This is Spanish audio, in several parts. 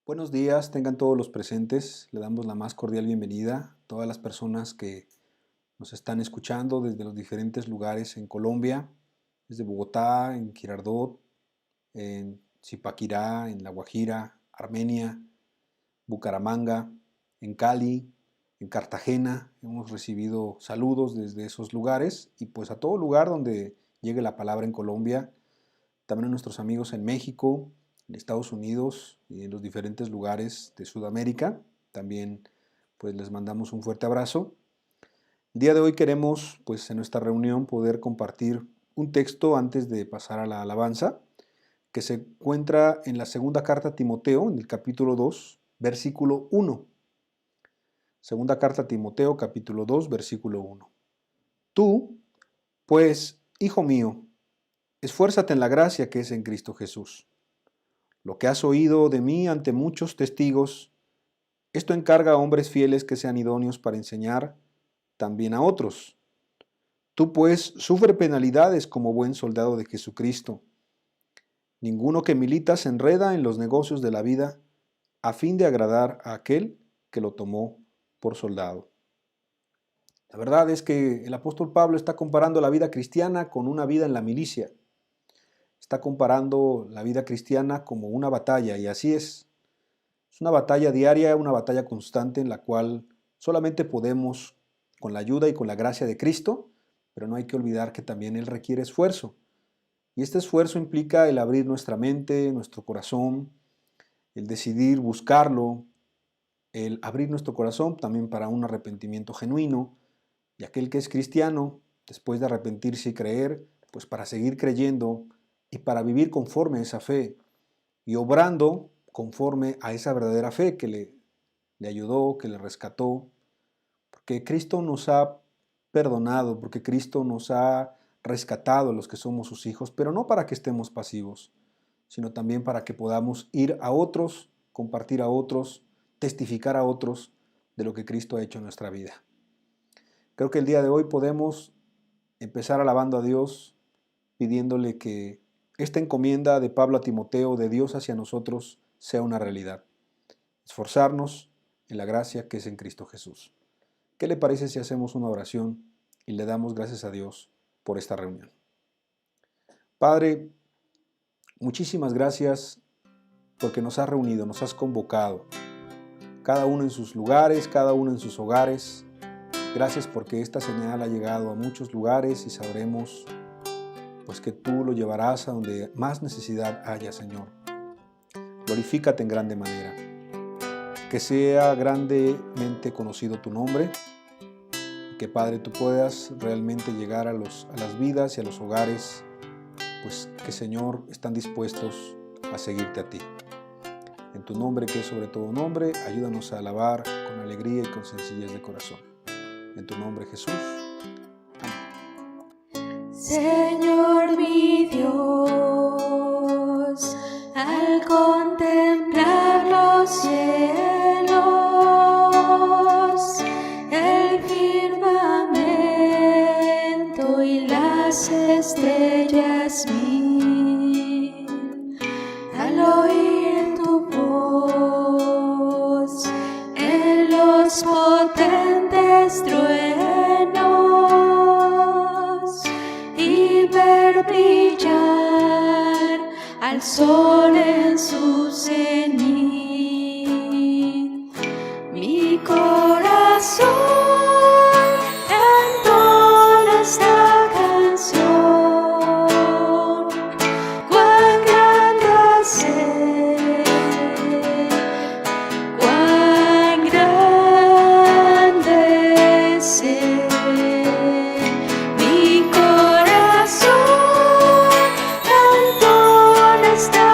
Buenos días, tengan todos los presentes. Le damos la más cordial bienvenida a todas las personas que nos están escuchando desde los diferentes lugares en Colombia, desde Bogotá, en Girardot, en Zipaquirá, en La Guajira, Armenia, Bucaramanga, en Cali, en Cartagena. Hemos recibido saludos desde esos lugares y pues a todo lugar donde llegue la palabra en Colombia. También a nuestros amigos en México, en Estados Unidos y en los diferentes lugares de Sudamérica. También pues les mandamos un fuerte abrazo. El día de hoy queremos pues en nuestra reunión poder compartir un texto antes de pasar a la alabanza que se encuentra en la segunda carta a Timoteo, en el capítulo 2, versículo 1. Segunda carta a Timoteo, capítulo 2, versículo 1. Tú, pues, hijo mío, esfuérzate en la gracia que es en Cristo Jesús. Lo que has oído de mí ante muchos testigos, esto encarga a hombres fieles que sean idóneos para enseñar también a otros. Tú pues sufre penalidades como buen soldado de Jesucristo. Ninguno que milita se enreda en los negocios de la vida a fin de agradar a aquel que lo tomó por soldado. La verdad es que el apóstol Pablo está comparando la vida cristiana con una vida en la milicia. Está comparando la vida cristiana como una batalla, y así es. Es una batalla diaria, una batalla constante en la cual solamente podemos, con la ayuda y con la gracia de Cristo, pero no hay que olvidar que también Él requiere esfuerzo. Y este esfuerzo implica el abrir nuestra mente, nuestro corazón, el decidir buscarlo, el abrir nuestro corazón también para un arrepentimiento genuino, y aquel que es cristiano, después de arrepentirse y creer, pues para seguir creyendo y para vivir conforme a esa fe y obrando conforme a esa verdadera fe que le ayudó, que le rescató, porque Cristo nos ha perdonado, porque Cristo nos ha rescatado a los que somos sus hijos, pero no para que estemos pasivos, sino también para que podamos ir a otros, compartir a otros, testificar a otros de lo que Cristo ha hecho en nuestra vida. Creo que el día de hoy podemos empezar alabando a Dios, pidiéndole que esta encomienda de Pablo a Timoteo, de Dios hacia nosotros, sea una realidad. Esforzarnos en la gracia que es en Cristo Jesús. ¿Qué le parece si hacemos una oración y le damos gracias a Dios por esta reunión? Padre, muchísimas gracias porque nos has reunido, nos has convocado, cada uno en sus lugares, cada uno en sus hogares. Gracias porque esta señal ha llegado a muchos lugares y sabremos pues que tú lo llevarás a donde más necesidad haya, Señor. Glorifícate en grande manera. Que sea grandemente conocido tu nombre. Y que, Padre, tú puedas realmente llegar a las vidas y a los hogares, pues que, Señor, están dispuestos a seguirte a ti. En tu nombre, que es sobre todo nombre, ayúdanos a alabar con alegría y con sencillez de corazón. En tu nombre, Jesús. Señor mi Dios, al contemplar los cielos, el firmamento y las estrellas mil, al oír tu voz en los potentes truenos, ver brillar al sol en su cenit. Mi corazón entona esta canción, cuán grande es Él, cuán grande es Él. Mi corazón entona esta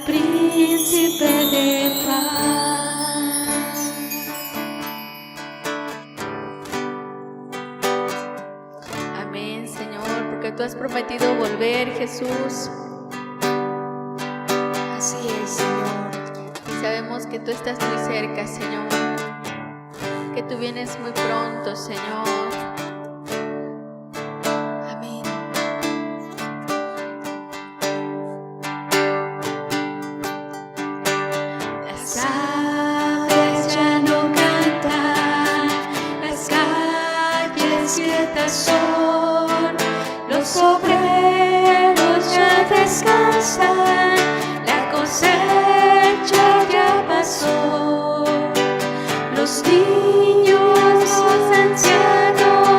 príncipe de paz. Amén, Señor, porque tú has prometido volver, Jesús. Así es, Señor. Y sabemos que tú estás muy cerca, Señor, que tú vienes muy pronto, Señor. Amén. Las aves ya no cantan, las calles quietas son, los obreros ya descansan, la cosecha ya pasó. Los niños, los ancianos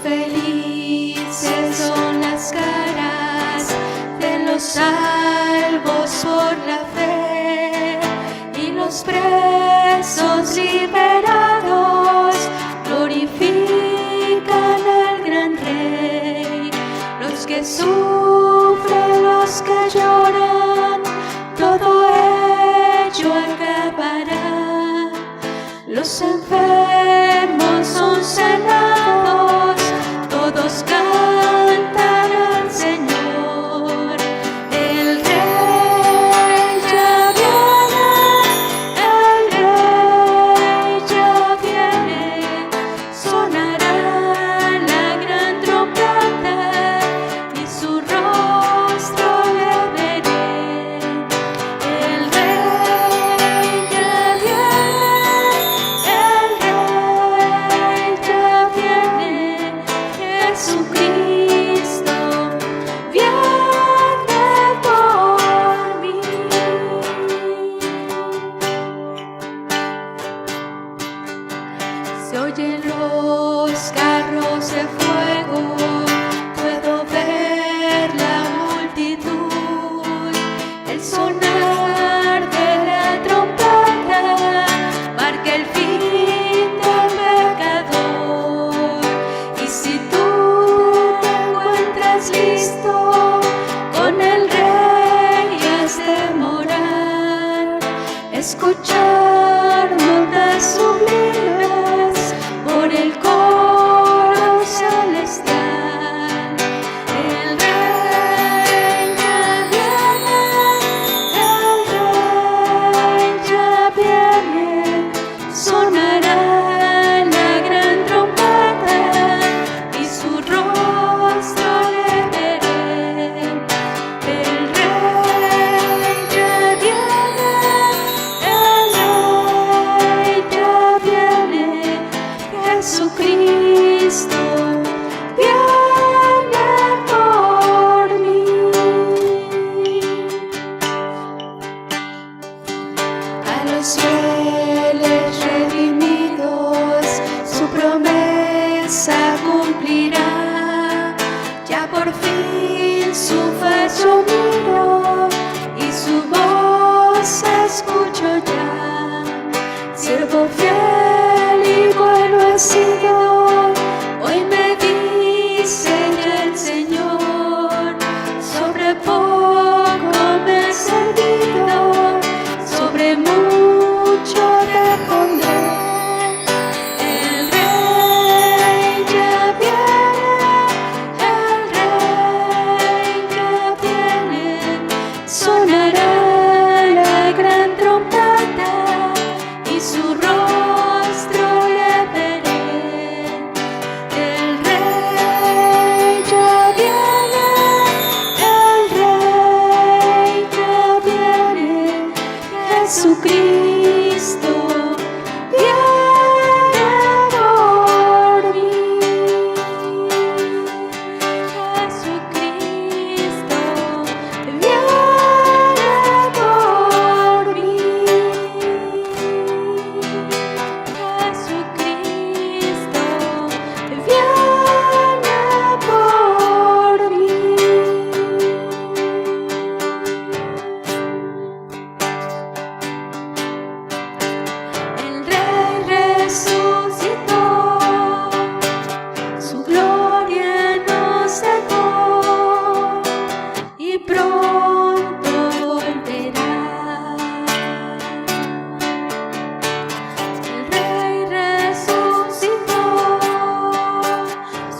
Felices son las caras de los salvos por la fe, y los presos liberados glorifican al gran Rey. Los que sufren, los que lloran, todo ello acabará. Los enfermos son sanados, todos cantan al Señor. El Rey ya viene, el Rey ya viene, sonará la gran trompeta y su rostro le veré. El Rey ya viene, Jesucristo viene por mí. Se oyen los carros de fuego, puedo ver la multitud, el sonar de la trompeta marca el fin del pecador. Y si tú te encuentras listo, con el Rey has de morar, escuchar notas sublimes por el coro celestial. El Rey ya viene, el Rey ya viene, sonará la gran trompeta y su rostro le veré. El Rey ya viene, el Rey ya viene, Jesucristo viene por mí. A los fieles redimidos su promesa cumplirá. Ya por fin su faz yo miro y su voz escucho ya. Siervo fiel y bueno he sido, hoy me dice ya el Señor, sobre poco me he servido, sobre mucho te pondré. El Rey ya viene, el Rey ya viene, sonará la gran trompeta y su rostro le veré. El Rey ya viene, el Rey ya viene, Jesucristo viene por mí. Jesucristo viene por mí. Jesucristo viene por mí. El Rey resucitó, su gloria nos dejó y pronto volverá. El Rey resucitó,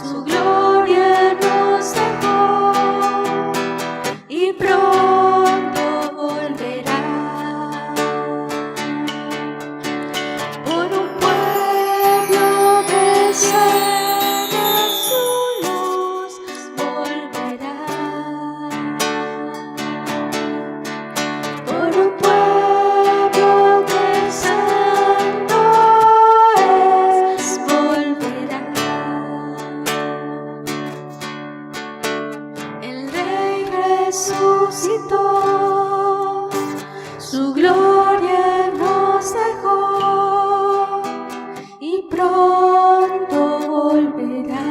su gloria nos dejó y pronto volverá. Por un pueblo que sana su luz volverá. Por un pueblo que santo es volverá. El Rey resucitó, su gloria nos dejó y pronto volverá.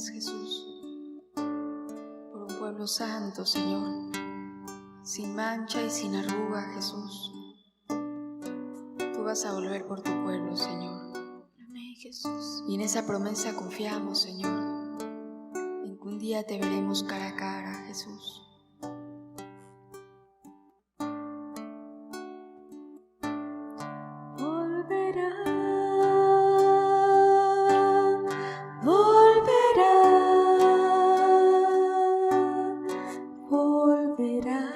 clamas, Jesús, por un pueblo santo, Señor, sin mancha y sin arruga, Jesús. Tú vas a volver por tu pueblo, Señor. Amén, Jesús. Y en esa promesa confiamos, Señor, en que un día te veremos cara a cara, Jesús. Volverá, volverá, volverá.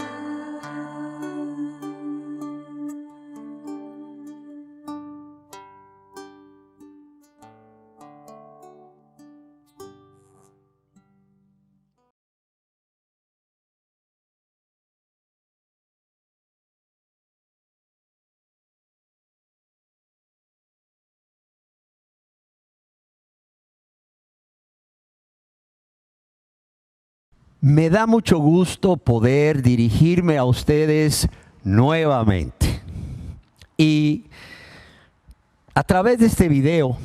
Me da mucho gusto poder dirigirme a ustedes nuevamente. Y a través de este video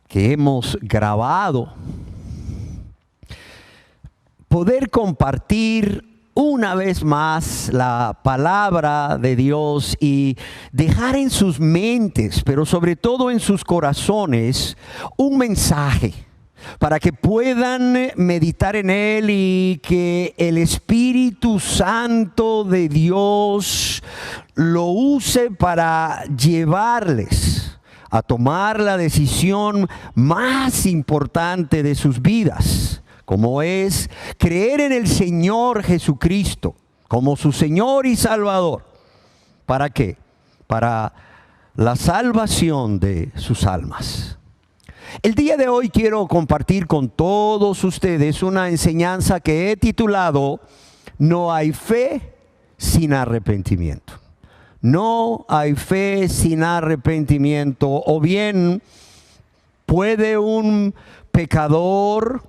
que hemos grabado, poder compartir una vez más la palabra de Dios y dejar en sus mentes, pero sobre todo en sus corazones, un mensaje para que puedan meditar en él y que el Espíritu Santo de Dios lo use para llevarles a tomar la decisión más importante de sus vidas, como es creer en el Señor Jesucristo como su Señor y Salvador. ¿Para qué? Para la salvación de sus almas. El día de hoy quiero compartir con todos ustedes una enseñanza que he titulado No hay fe sin arrepentimiento. No hay fe sin arrepentimiento. O bien, ¿puede un pecador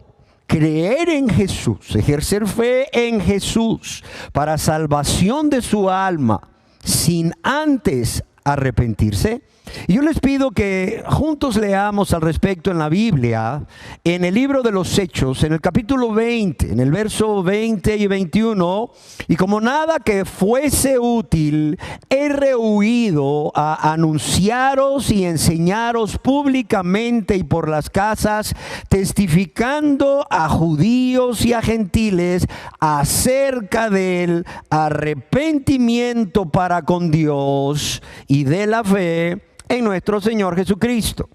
creer en Jesús, ejercer fe en Jesús para salvación de su alma sin antes arrepentirse? Y yo les pido que juntos leamos al respecto en la Biblia, en el libro de los Hechos, en el capítulo 20, en el verso 20 y 21. Y como nada que fuese útil, he rehuido a anunciaros y enseñaros públicamente y por las casas, testificando a judíos y a gentiles acerca del arrepentimiento para con Dios y de la fe en nuestro Señor Jesucristo.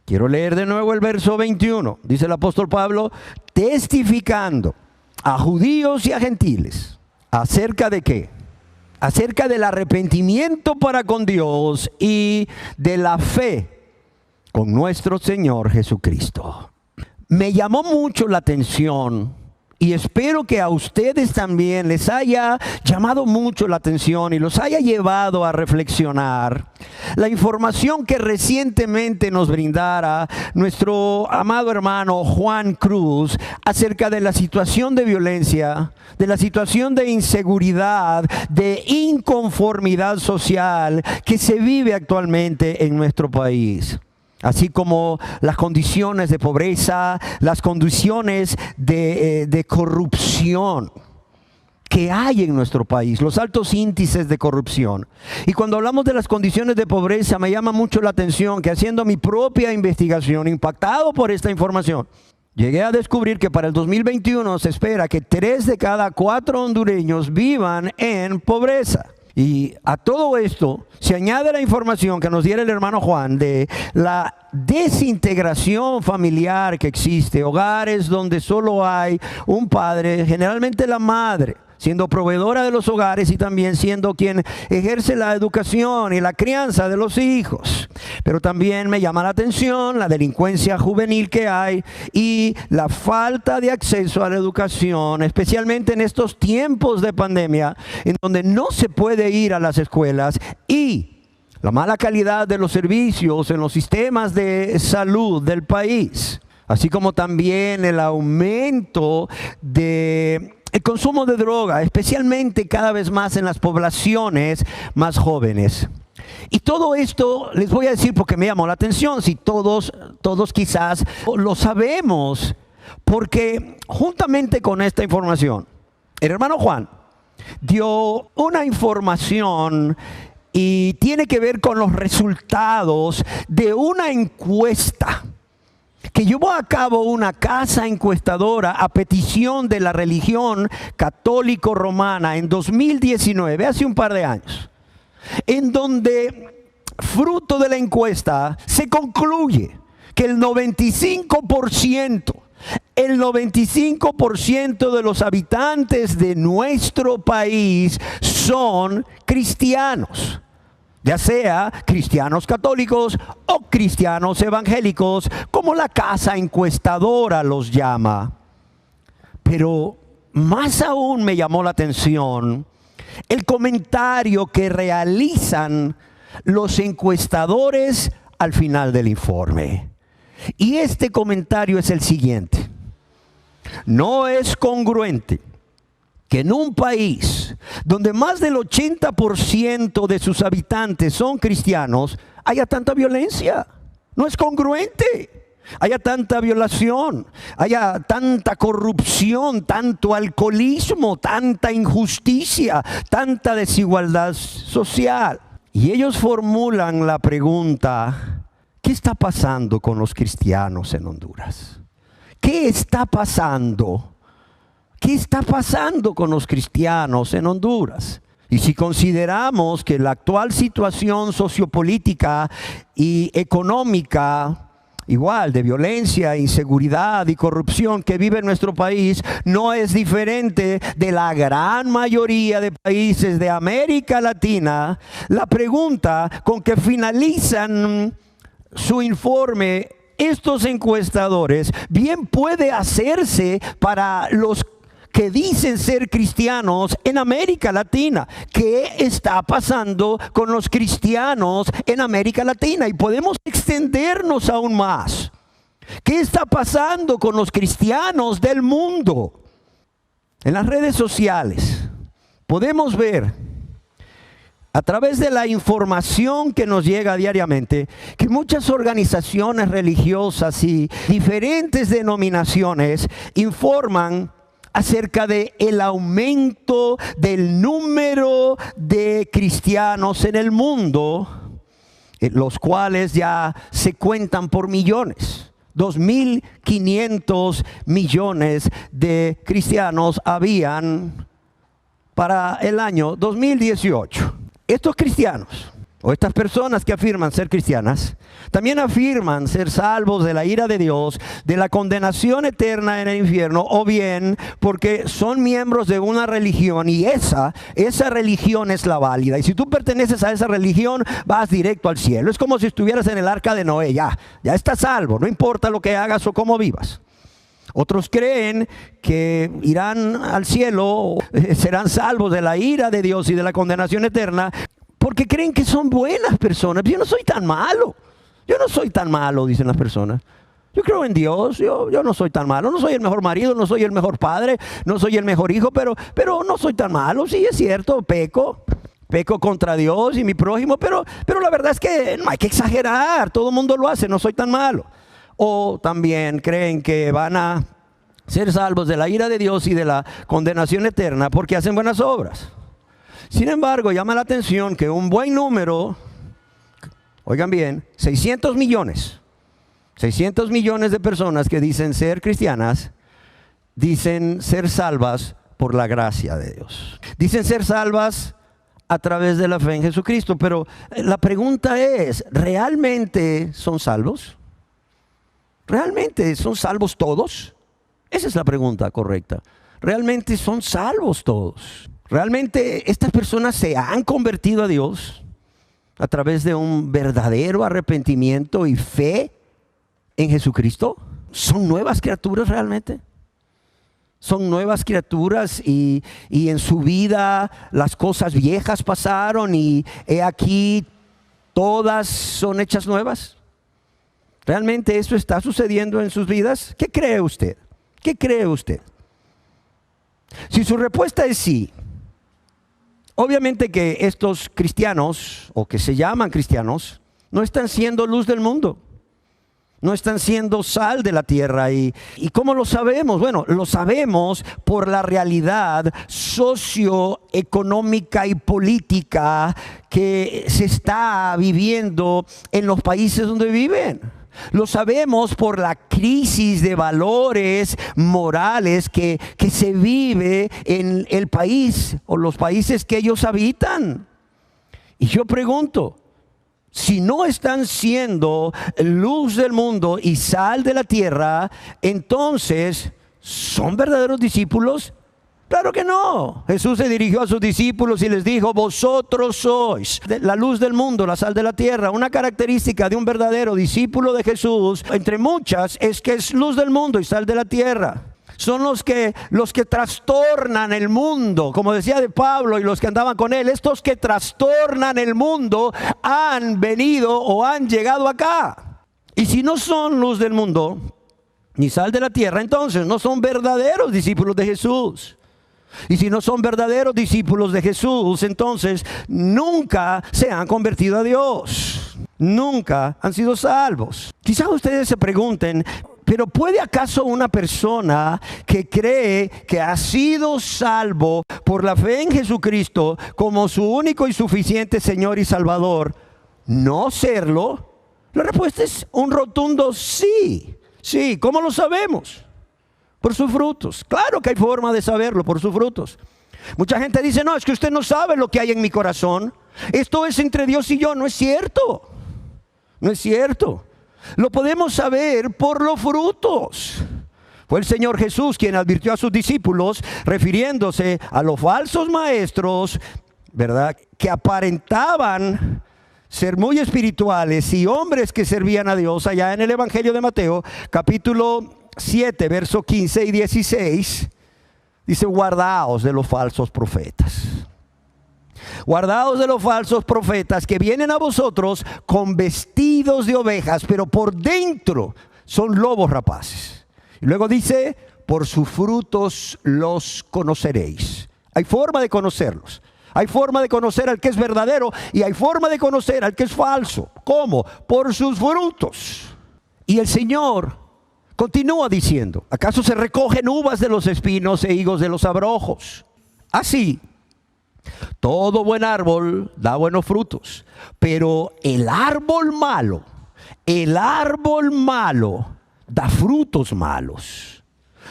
Quiero leer de nuevo el verso 21. Dice el apóstol Pablo, testificando a judíos y a gentiles. ¿Acerca de qué? Acerca del arrepentimiento para con Dios y de la fe con nuestro Señor Jesucristo. Me llamó mucho la atención y espero que a ustedes también les haya llamado mucho la atención y los haya llevado a reflexionar la información que recientemente nos brindara nuestro amado hermano Juan Cruz acerca de la situación de violencia, de la situación de inseguridad, de inconformidad social que se vive actualmente en nuestro país. Así como las condiciones de pobreza, las condiciones de corrupción que hay en nuestro país, los altos índices de corrupción. Y cuando hablamos de las condiciones de pobreza, me llama mucho la atención que haciendo mi propia investigación, impactado por esta información, llegué a descubrir que para el 2021 se espera que 3 de cada 4 hondureños vivan en pobreza. Y a todo esto se añade la información que nos diera el hermano Juan de la desintegración familiar que existe, hogares donde solo hay un padre, generalmente la madre, siendo proveedora de los hogares y también siendo quien ejerce la educación y la crianza de los hijos. Pero también me llama la atención la delincuencia juvenil que hay y la falta de acceso a la educación, especialmente en estos tiempos de pandemia, en donde no se puede ir a las escuelas, y la mala calidad de los servicios en los sistemas de salud del país, así como también el aumento de el consumo de droga, especialmente cada vez más en las poblaciones más jóvenes. Y todo esto les voy a decir porque me llamó la atención, si todos quizás lo sabemos, porque juntamente con esta información, el hermano Juan dio una información y tiene que ver con los resultados de una encuesta que llevó a cabo una casa encuestadora a petición de la religión católico-romana en 2019, hace un par de años, en donde, fruto de la encuesta, se concluye que el 95% de los habitantes de nuestro país son cristianos, ya sea cristianos católicos o cristianos evangélicos, como la casa encuestadora los llama. Pero más aún me llamó la atención el comentario que realizan los encuestadores al final del informe. Y este comentario es el siguiente: no es congruente que en un país donde más del 80% de sus habitantes son cristianos haya tanta violencia. No es congruente. Haya tanta violación, haya tanta corrupción, tanto alcoholismo, tanta injusticia, tanta desigualdad social. Y ellos formulan la pregunta: ¿qué está pasando con los cristianos en Honduras? ¿Qué está pasando? ¿Qué está pasando con los cristianos en Honduras? Y si consideramos que la actual situación sociopolítica y económica, igual de violencia, inseguridad y corrupción que vive nuestro país, no es diferente de la gran mayoría de países de América Latina, la pregunta con que finalizan su informe estos encuestadores bien puede hacerse para los que dicen ser cristianos en América Latina. ¿Qué está pasando con los cristianos en América Latina? Y podemos extendernos aún más. ¿Qué está pasando con los cristianos del mundo? En las redes sociales podemos ver, a través de la información que nos llega diariamente, que muchas organizaciones religiosas y diferentes denominaciones informan acerca de el aumento del número de cristianos en el mundo, los cuales ya se cuentan por millones. 2.500 millones de cristianos habían para el año 2018. Estos cristianos, o estas personas que afirman ser cristianas, también afirman ser salvos de la ira de Dios, de la condenación eterna en el infierno, o bien porque son miembros de una religión y esa religión es la válida. Y si tú perteneces a esa religión, vas directo al cielo. Es como si estuvieras en el arca de Noé, ya estás salvo, no importa lo que hagas o cómo vivas. Otros creen que irán al cielo, serán salvos de la ira de Dios y de la condenación eterna, porque creen que son buenas personas. Yo no soy tan malo. Yo no soy tan malo, dicen las personas. Yo creo en Dios, yo no soy tan malo. No soy el mejor marido, no soy el mejor padre, no soy el mejor hijo, pero no soy tan malo. Sí, es cierto, peco contra Dios y mi prójimo, pero la verdad es que no hay que exagerar. Todo el mundo lo hace, no soy tan malo. O también creen que van a ser salvos de la ira de Dios y de la condenación eterna porque hacen buenas obras. Sin embargo, llama la atención que un buen número, oigan bien, 600 millones de personas que dicen ser cristianas, dicen ser salvas por la gracia de Dios. Dicen ser salvas a través de la fe en Jesucristo, pero la pregunta es, ¿realmente son salvos? ¿Realmente son salvos todos? Esa es la pregunta correcta. ¿Realmente son salvos todos? ¿Realmente estas personas se han convertido a Dios a través de un verdadero arrepentimiento y fe en Jesucristo? ¿Son nuevas criaturas realmente? Son nuevas criaturas y en su vida las cosas viejas pasaron y he aquí todas son hechas nuevas. ¿Realmente esto está sucediendo en sus vidas? ¿Qué cree usted? ¿Qué cree usted? Si su respuesta es sí, Obviamente que estos cristianos, o que se llaman cristianos, no están siendo luz del mundo. No están siendo sal de la tierra. ¿Y cómo lo sabemos? Bueno, lo sabemos por la realidad socioeconómica y política que se está viviendo en los países donde viven. Lo sabemos por la crisis de valores morales que se vive en el país o los países que ellos habitan. Y yo pregunto, si no están siendo luz del mundo y sal de la tierra, entonces, ¿son verdaderos discípulos? Claro que no. Jesús se dirigió a sus discípulos y les dijo: vosotros sois la luz del mundo, la sal de la tierra. Una característica de un verdadero discípulo de Jesús, entre muchas, es que es luz del mundo y sal de la tierra. Son los que trastornan el mundo, como decía de Pablo y los que andaban con él. Estos que trastornan el mundo han venido o han llegado acá. Y si no son luz del mundo ni sal de la tierra, entonces no son verdaderos discípulos de Jesús. Y si no son verdaderos discípulos de Jesús, entonces nunca se han convertido a Dios. Nunca han sido salvos. Quizás ustedes se pregunten: ¿pero puede acaso una persona que cree que ha sido salvo por la fe en Jesucristo como su único y suficiente Señor y Salvador no serlo? La respuesta es un rotundo sí. Sí, ¿cómo lo sabemos? Por sus frutos. Claro que hay forma de saberlo, por sus frutos. Mucha gente dice: no, es que usted no sabe lo que hay en mi corazón. Esto es entre Dios y yo. No es cierto. No es cierto. Lo podemos saber por los frutos. Fue el Señor Jesús quien advirtió a sus discípulos, refiriéndose a los falsos maestros, ¿verdad?, que aparentaban ser muy espirituales y hombres que servían a Dios. Allá en el Evangelio de Mateo, capítulo 7, verso 15 y 16, dice: guardaos de los falsos profetas. Guardaos de los falsos profetas que vienen a vosotros con vestidos de ovejas, pero por dentro son lobos rapaces. Y luego dice: por sus frutos los conoceréis. Hay forma de conocerlos. Hay forma de conocer al que es verdadero y hay forma de conocer al que es falso. ¿Cómo? Por sus frutos. Y el Señor continúa diciendo: ¿acaso se recogen uvas de los espinos e higos de los abrojos? Así, todo buen árbol da buenos frutos, pero el árbol malo da frutos malos.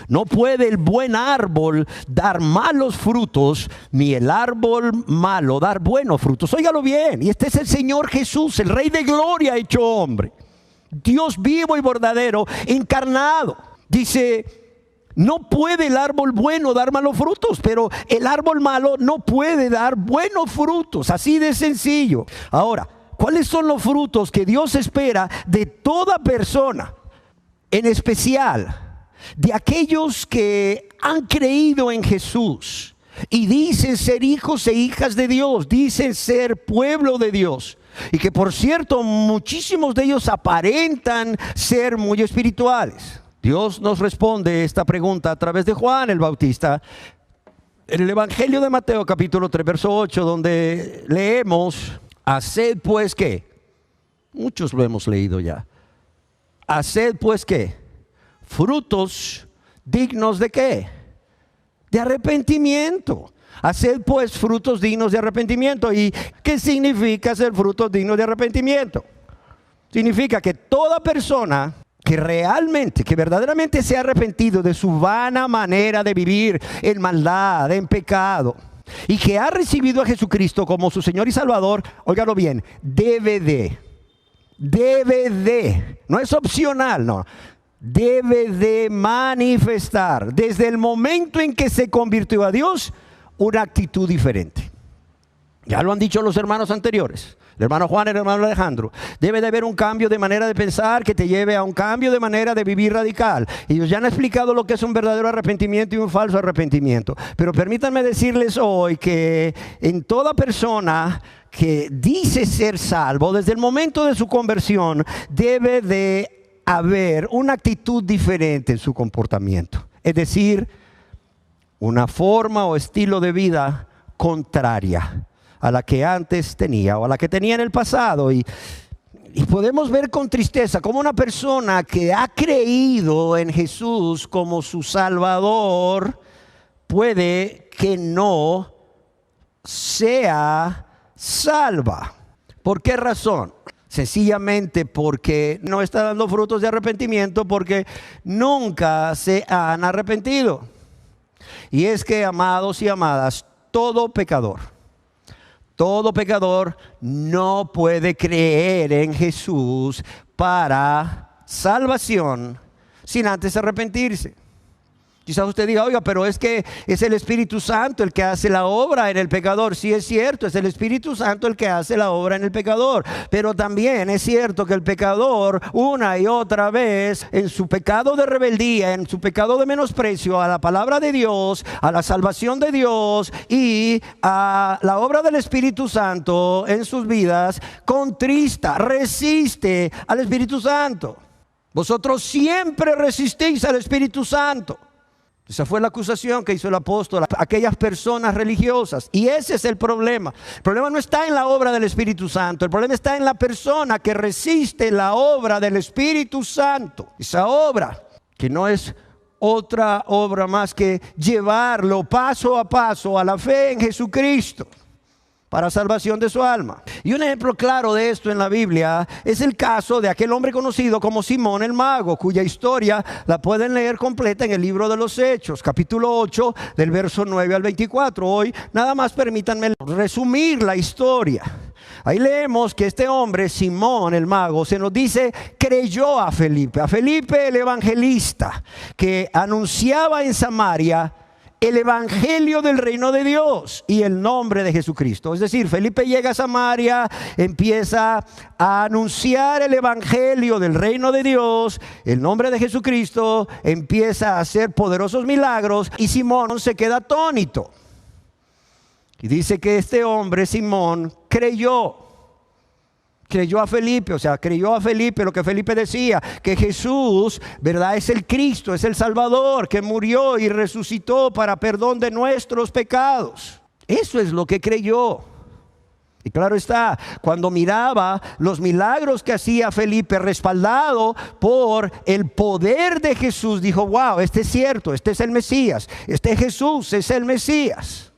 No puede el buen árbol dar malos frutos, ni el árbol malo dar buenos frutos. Óigalo bien, y este es el Señor Jesús, el Rey de Gloria hecho hombre, Dios vivo y verdadero, encarnado. Dice: no puede el árbol bueno dar malos frutos, pero el árbol malo no puede dar buenos frutos. Así de sencillo. Ahora, ¿cuáles son los frutos que Dios espera de toda persona? En especial de aquellos que han creído en Jesús y dicen ser hijos e hijas de Dios, dicen ser pueblo de Dios. Y que, por cierto, muchísimos de ellos aparentan ser muy espirituales. Dios nos responde esta pregunta a través de Juan el Bautista en el Evangelio de Mateo capítulo 3 verso 8, donde leemos: haced pues ¿qué? Muchos lo hemos leído ya. Haced pues ¿qué? Frutos dignos de ¿qué? De arrepentimiento. Haced pues frutos dignos de arrepentimiento. ¿Y qué significa hacer frutos dignos de arrepentimiento? Significa que toda persona que verdaderamente se ha arrepentido de su vana manera de vivir en maldad, en pecado, y que ha recibido a Jesucristo como su Señor y Salvador, óigalo bien, debe de, no es opcional, no, debe de manifestar desde el momento en que se convirtió a Dios una actitud diferente. Ya lo han dicho los hermanos anteriores, el hermano Juan y el hermano Alejandro. Debe de haber un cambio de manera de pensar que te lleve a un cambio de manera de vivir radical. Ellos ya han explicado lo que es un verdadero arrepentimiento y un falso arrepentimiento. Pero permítanme decirles hoy que en toda persona que dice ser salvo, desde el momento de su conversión, debe de haber una actitud diferente en su comportamiento. Es decir, una forma o estilo de vida contraria a la que antes tenía o a la que tenía en el pasado. Y podemos ver con tristeza cómo una persona que ha creído en Jesús como su Salvador puede que no sea salva. ¿Por qué razón? Sencillamente porque no está dando frutos de arrepentimiento, porque nunca se han arrepentido. Y es que, amados y amadas, todo pecador no puede creer en Jesús para salvación sin antes arrepentirse. Quizás usted diga, oiga, pero es que es el Espíritu Santo el que hace la obra en el pecador. Sí, es cierto, es el Espíritu Santo el que hace la obra en el pecador. Pero también es cierto que el pecador, una y otra vez, en su pecado de rebeldía, en su pecado de menosprecio a la palabra de Dios, a la salvación de Dios y a la obra del Espíritu Santo en sus vidas, contrista, resiste al Espíritu Santo. Vosotros siempre resistís al Espíritu Santo. Esa fue la acusación que hizo el apóstol a aquellas personas religiosas. Y ese es el problema. El problema no está en la obra del Espíritu Santo. El problema está en la persona que resiste la obra del Espíritu Santo. Esa obra que no es otra obra más que llevarlo paso a paso a la fe en Jesucristo para salvación de su alma. Y un ejemplo claro de esto en la Biblia es el caso de aquel hombre conocido como Simón el Mago, cuya historia la pueden leer completa en el libro de los Hechos, capítulo 8, del verso 9 al 24. Hoy nada más permítanme resumir la historia. Ahí leemos que este hombre, Simón el Mago, se nos dice, creyó a Felipe el evangelista, que anunciaba en Samaria el evangelio del reino de Dios y el nombre de Jesucristo. Es decir, Felipe llega a Samaria, empieza a anunciar el evangelio del reino de Dios, el nombre de Jesucristo, empieza a hacer poderosos milagros y Simón se queda atónito. Y dice que este hombre, Simón, creyó a Felipe, o sea, creyó a Felipe lo que Felipe decía, que Jesús, ¿verdad?, es el Cristo, es el Salvador, que murió y resucitó para perdón de nuestros pecados. Eso es lo que creyó. Y claro está, cuando miraba los milagros que hacía Felipe, respaldado por el poder de Jesús, dijo, wow, este es cierto, este es el Mesías, este Jesús es el Mesías.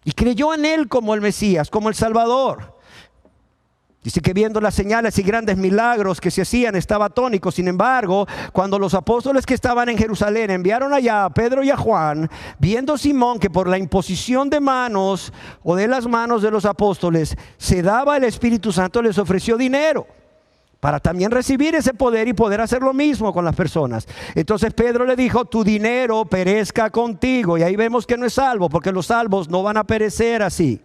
Y creyó en él como el Mesías, como el Salvador. Dice que viendo las señales y grandes milagros que se hacían estaba atónito. Sin embargo, cuando los apóstoles que estaban en Jerusalén enviaron allá a Pedro y a Juan, viendo Simón que por la imposición de manos o de las manos de los apóstoles se daba el Espíritu Santo, les ofreció dinero para también recibir ese poder y poder hacer lo mismo con las personas. Entonces Pedro le dijo, tu dinero perezca contigo. Y ahí vemos que no es salvo, porque los salvos no van a perecer así.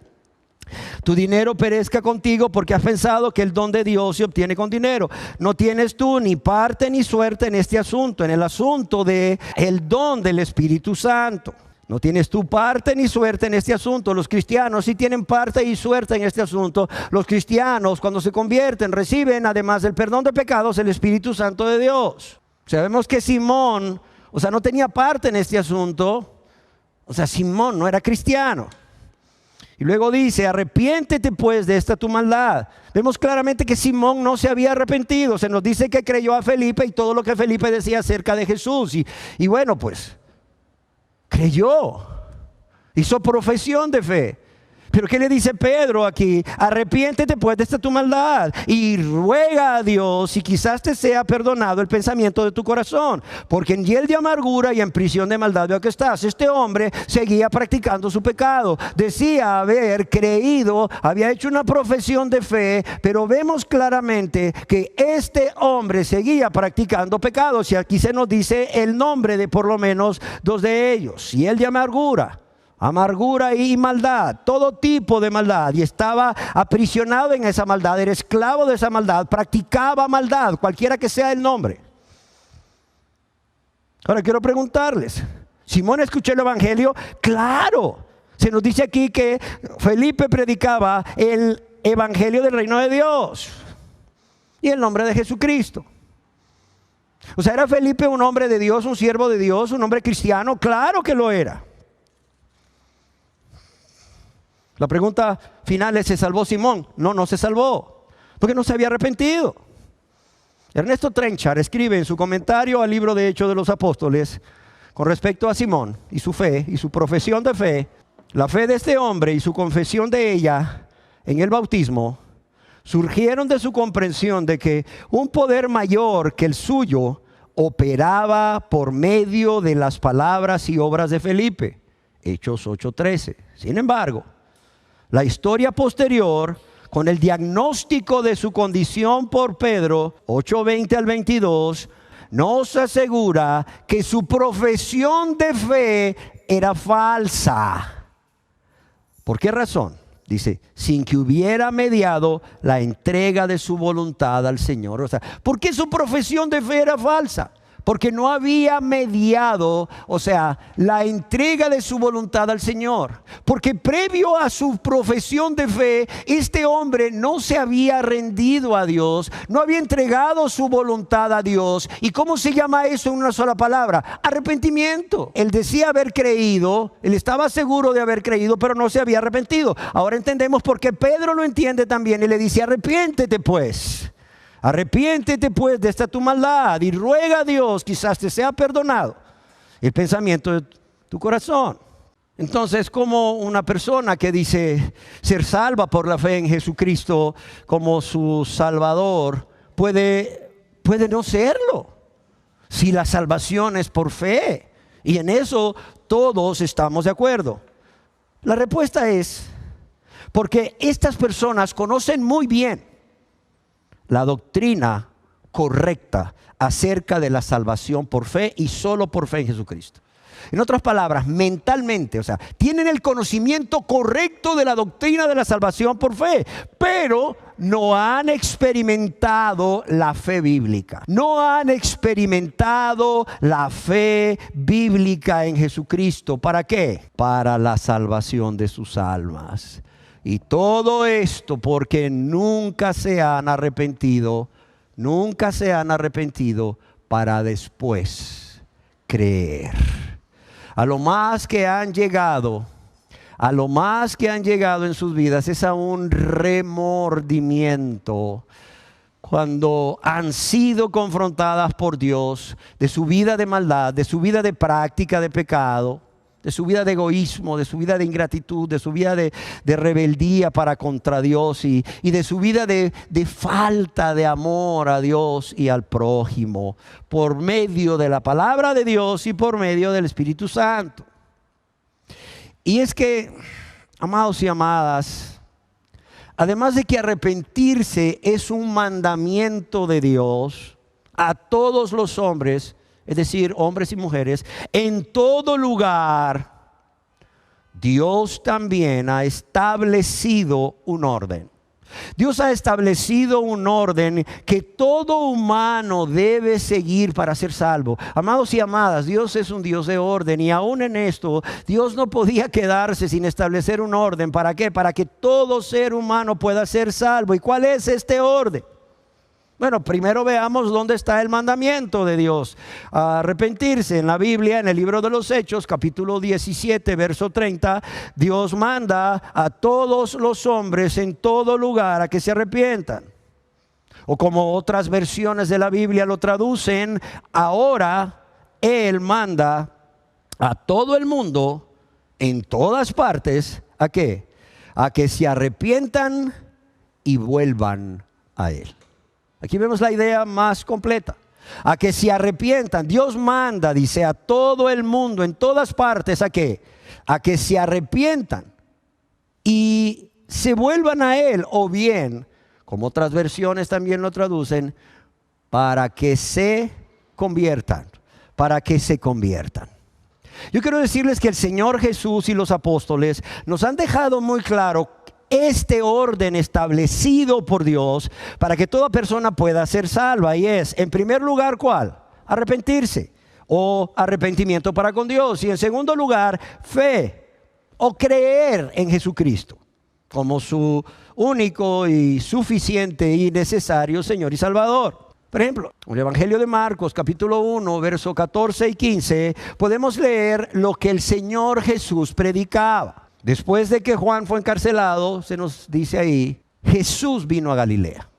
Tu dinero perezca contigo porque has pensado que el don de Dios se obtiene con dinero. No tienes tú ni parte ni suerte en este asunto, en el asunto de el don del Espíritu Santo. No tienes tú parte ni suerte en este asunto. Los cristianos sí tienen parte y suerte en este asunto. Los cristianos, cuando se convierten, reciben además del perdón de pecados el Espíritu Santo de Dios. Sabemos que Simón, no tenía parte en este asunto. Simón no era cristiano. Y luego dice, arrepiéntete pues de esta tu maldad. Vemos claramente que Simón no se había arrepentido. Se nos dice que creyó a Felipe y todo lo que Felipe decía acerca de Jesús. Y bueno, pues, creyó. Hizo profesión de fe. Pero ¿qué le dice Pedro aquí? Arrepiéntete pues de esta tu maldad y ruega a Dios y quizás te sea perdonado el pensamiento de tu corazón, porque en hiel de amargura y en prisión de maldad veo que estás. Este hombre seguía practicando su pecado, decía haber creído, había hecho una profesión de fe, pero vemos claramente que este hombre seguía practicando pecados y aquí se nos dice el nombre de por lo menos dos de ellos. Hiel de amargura y maldad, todo tipo de maldad, y estaba aprisionado en esa maldad, era esclavo de esa maldad, practicaba maldad, cualquiera que sea el nombre. Ahora quiero preguntarles, ¿Simón escuchó el evangelio? Claro, se nos dice aquí que Felipe predicaba el evangelio del reino de Dios y el nombre de Jesucristo. ¿Era Felipe un hombre de Dios, un siervo de Dios, un hombre cristiano? Claro que lo era. La pregunta final es, ¿se salvó Simón? No, no se salvó, porque no se había arrepentido. Ernesto Trenchard escribe en su comentario al libro de Hechos de los Apóstoles, con respecto a Simón y su fe y su profesión de fe, la fe de este hombre y su confesión de ella en el bautismo, surgieron de su comprensión de que un poder mayor que el suyo operaba por medio de las palabras y obras de Felipe. Hechos 8:13. Sin embargo, la historia posterior, con el diagnóstico de su condición por Pedro, 8:20 al 22, nos asegura que su profesión de fe era falsa. ¿Por qué razón? Dice, sin que hubiera mediado la entrega de su voluntad al Señor. O sea, ¿por qué su profesión de fe era falsa? Porque no había mediado, o sea, la entrega de su voluntad al Señor. Porque previo a su profesión de fe, este hombre no se había rendido a Dios, no había entregado su voluntad a Dios. ¿Y cómo se llama eso en una sola palabra? Arrepentimiento. Él decía haber creído, él estaba seguro de haber creído, pero no se había arrepentido. Ahora entendemos por qué Pedro lo entiende también y le dice, arrepiéntete pues. Arrepiéntete pues de esta tu maldad y ruega a Dios, quizás te sea perdonado el pensamiento de tu corazón. Entonces, como una persona que dice ser salva por la fe en Jesucristo como su Salvador puede no serlo, si la salvación es por fe? Y en eso todos estamos de acuerdo. La respuesta es porque estas personas conocen muy bien la doctrina correcta acerca de la salvación por fe y solo por fe en Jesucristo. En otras palabras, mentalmente, o sea, tienen el conocimiento correcto de la doctrina de la salvación por fe, pero no han experimentado la fe bíblica. No han experimentado la fe bíblica en Jesucristo. ¿Para qué? Para la salvación de sus almas. Y todo esto porque nunca se han arrepentido para después creer. A lo más que han llegado en sus vidas es a un remordimiento cuando han sido confrontadas por Dios de su vida de maldad, de su vida de práctica de pecado, de su vida de egoísmo, de su vida de ingratitud, de su vida de rebeldía para contra Dios y de su vida de falta de amor a Dios y al prójimo por medio de la palabra de Dios y por medio del Espíritu Santo. Y es que, amados y amadas, además de que arrepentirse es un mandamiento de Dios a todos los hombres, es decir, hombres y mujeres, en todo lugar, Dios también ha establecido un orden. Dios ha establecido un orden que todo humano debe seguir para ser salvo. Amados y amadas, Dios es un Dios de orden y aún en esto, Dios no podía quedarse sin establecer un orden. ¿Para qué? Para que todo ser humano pueda ser salvo. ¿Y cuál es este orden? Bueno, primero veamos dónde está el mandamiento de Dios. Arrepentirse. En la Biblia, en el libro de los Hechos, capítulo 17, verso 30, Dios manda a todos los hombres en todo lugar a que se arrepientan. O como otras versiones de la Biblia lo traducen, ahora Él manda a todo el mundo, en todas partes, ¿a qué? A que se arrepientan y vuelvan a Él. Aquí vemos la idea más completa. A que se arrepientan. Dios manda, dice, a todo el mundo, en todas partes, ¿a qué? A que se arrepientan y se vuelvan a Él. O bien, como otras versiones también lo traducen, para que se conviertan. Para que se conviertan. Yo quiero decirles que el Señor Jesús y los apóstoles nos han dejado muy claro este orden establecido por Dios para que toda persona pueda ser salva. Y es, en primer lugar, ¿cuál? Arrepentirse o arrepentimiento para con Dios. Y en segundo lugar, fe o creer en Jesucristo como su único y suficiente y necesario Señor y Salvador. Por ejemplo, en el Evangelio de Marcos, capítulo 1, verso 14 y 15, podemos leer lo que el Señor Jesús predicaba. Después de que Juan fue encarcelado, se nos dice ahí, Jesús vino a Galilea.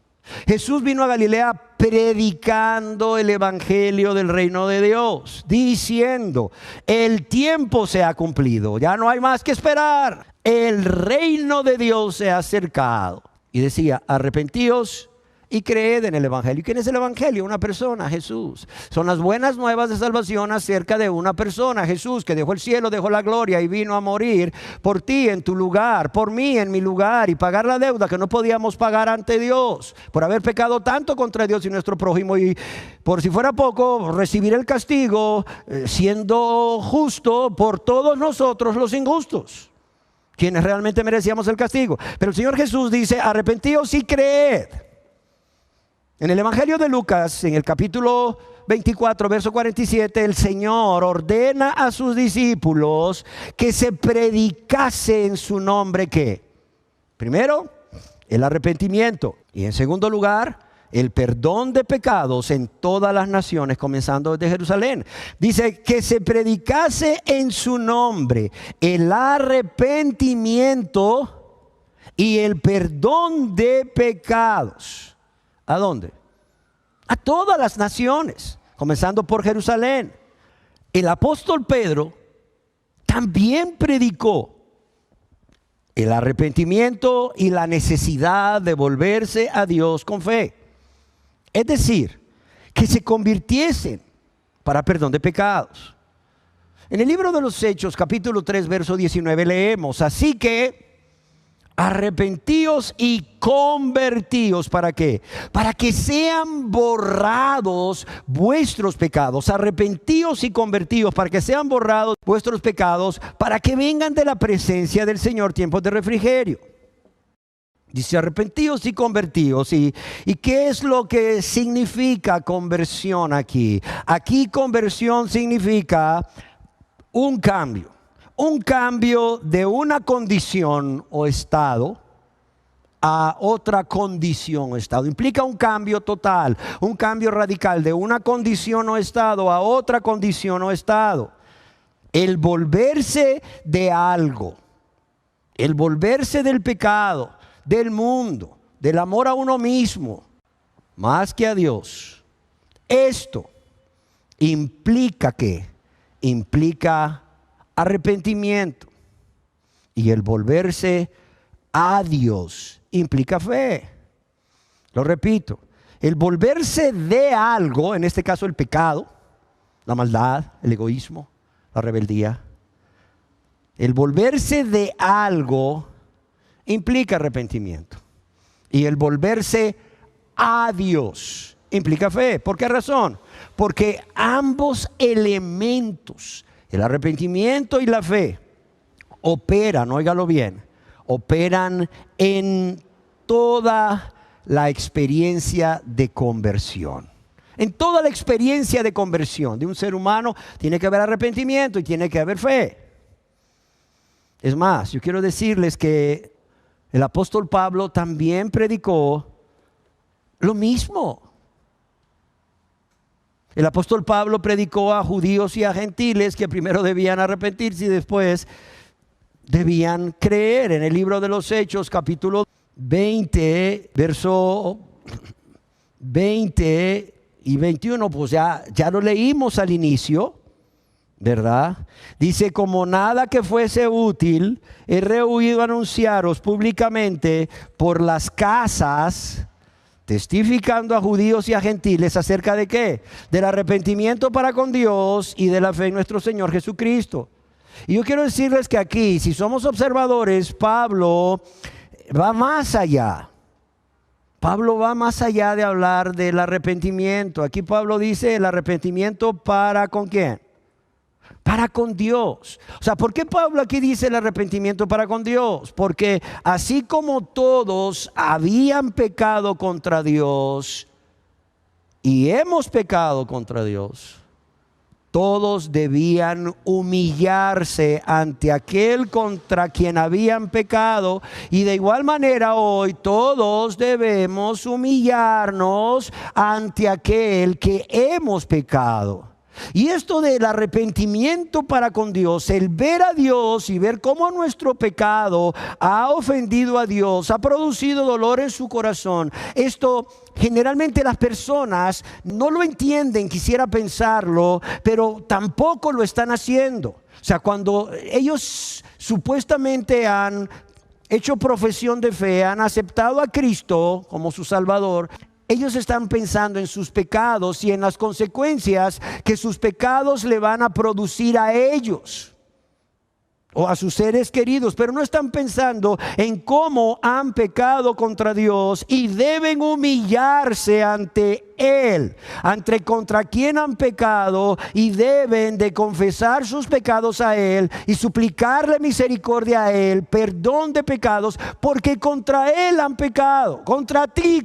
Jesús vino a Galilea predicando el evangelio del reino de Dios, diciendo, el tiempo se ha cumplido, ya no hay más que esperar, el reino de Dios se ha acercado. Y decía, arrepentíos y creed en el evangelio. ¿Y quién es el evangelio? Una persona, Jesús. Son las buenas nuevas de salvación acerca de una persona, Jesús, que dejó el cielo, dejó la gloria y vino a morir por ti en tu lugar, por mí en mi lugar, y pagar la deuda que no podíamos pagar ante Dios por haber pecado tanto contra Dios y nuestro prójimo, y por si fuera poco, recibir el castigo siendo justo por todos nosotros los injustos, quienes realmente merecíamos el castigo. Pero el Señor Jesús dice, arrepentíos y creed. En el Evangelio de Lucas, en el capítulo 24, verso 47, el Señor ordena a sus discípulos que se predicase en su nombre, ¿qué? Primero, el arrepentimiento, y en segundo lugar, el perdón de pecados en todas las naciones, comenzando desde Jerusalén. Dice que se predicase en su nombre el arrepentimiento y el perdón de pecados. ¿A dónde? A todas las naciones, comenzando por Jerusalén. El apóstol Pedro también predicó el arrepentimiento y la necesidad de volverse a Dios con fe. Es decir, que se convirtiesen para perdón de pecados. En el libro de los Hechos, capítulo 3, verso 19, leemos, así que arrepentíos y convertíos. ¿Para qué? Para que sean borrados vuestros pecados. Arrepentíos y convertíos para que sean borrados vuestros pecados, para que vengan de la presencia del Señor tiempos de refrigerio. Dice arrepentíos y convertíos. ¿Y qué es lo que significa conversión aquí? Aquí conversión significa un cambio. Un cambio de una condición o estado a otra condición o estado. Implica un cambio total, un cambio radical de una condición o estado a otra condición o estado. El volverse de algo, el volverse del pecado, del mundo, del amor a uno mismo, más que a Dios. Esto implica ¿qué? Implica arrepentimiento, y el volverse a Dios implica fe. Lo repito, el volverse de algo, en este caso el pecado, la maldad, el egoísmo, la rebeldía, el volverse de algo implica arrepentimiento, y el volverse a Dios implica fe. ¿Por qué razón? Porque ambos elementos, el arrepentimiento y la fe, operan, óigalo bien, operan en toda la experiencia de conversión. En toda la experiencia de conversión de un ser humano tiene que haber arrepentimiento y tiene que haber fe. Es más, yo quiero decirles que el apóstol Pablo también predicó lo mismo. El apóstol Pablo predicó a judíos y a gentiles que primero debían arrepentirse y después debían creer. En el libro de los Hechos, capítulo 20, verso 20 y 21, pues ya lo leímos al inicio, ¿verdad? Dice, como nada que fuese útil, he rehuido anunciaros públicamente por las casas, testificando a judíos y a gentiles acerca de ¿qué? Del arrepentimiento para con Dios y de la fe en nuestro Señor Jesucristo. Y yo quiero decirles que aquí, si somos observadores, Pablo va más allá. Pablo va más allá de hablar del arrepentimiento. Aquí Pablo dice el arrepentimiento para ¿con quién? Para con Dios. O sea, ¿por qué Pablo aquí dice el arrepentimiento para con Dios? Porque así como todos habían pecado contra Dios y hemos pecado contra Dios, todos debían humillarse ante aquel contra quien habían pecado, y de igual manera hoy todos debemos humillarnos ante aquel que hemos pecado. Y esto del arrepentimiento para con Dios, el ver a Dios y ver cómo nuestro pecado ha ofendido a Dios, ha producido dolor en su corazón. Esto generalmente las personas no lo entienden, quisiera pensarlo, pero tampoco lo están haciendo. O sea, cuando ellos supuestamente han hecho profesión de fe, han aceptado a Cristo como su Salvador, ellos están pensando en sus pecados y en las consecuencias que sus pecados le van a producir a ellos o a sus seres queridos, pero no están pensando en cómo han pecado contra Dios y deben humillarse ante Él, ante contra quien han pecado, y deben de confesar sus pecados a Él y suplicarle misericordia a Él, perdón de pecados, porque contra Él han pecado. Contra ti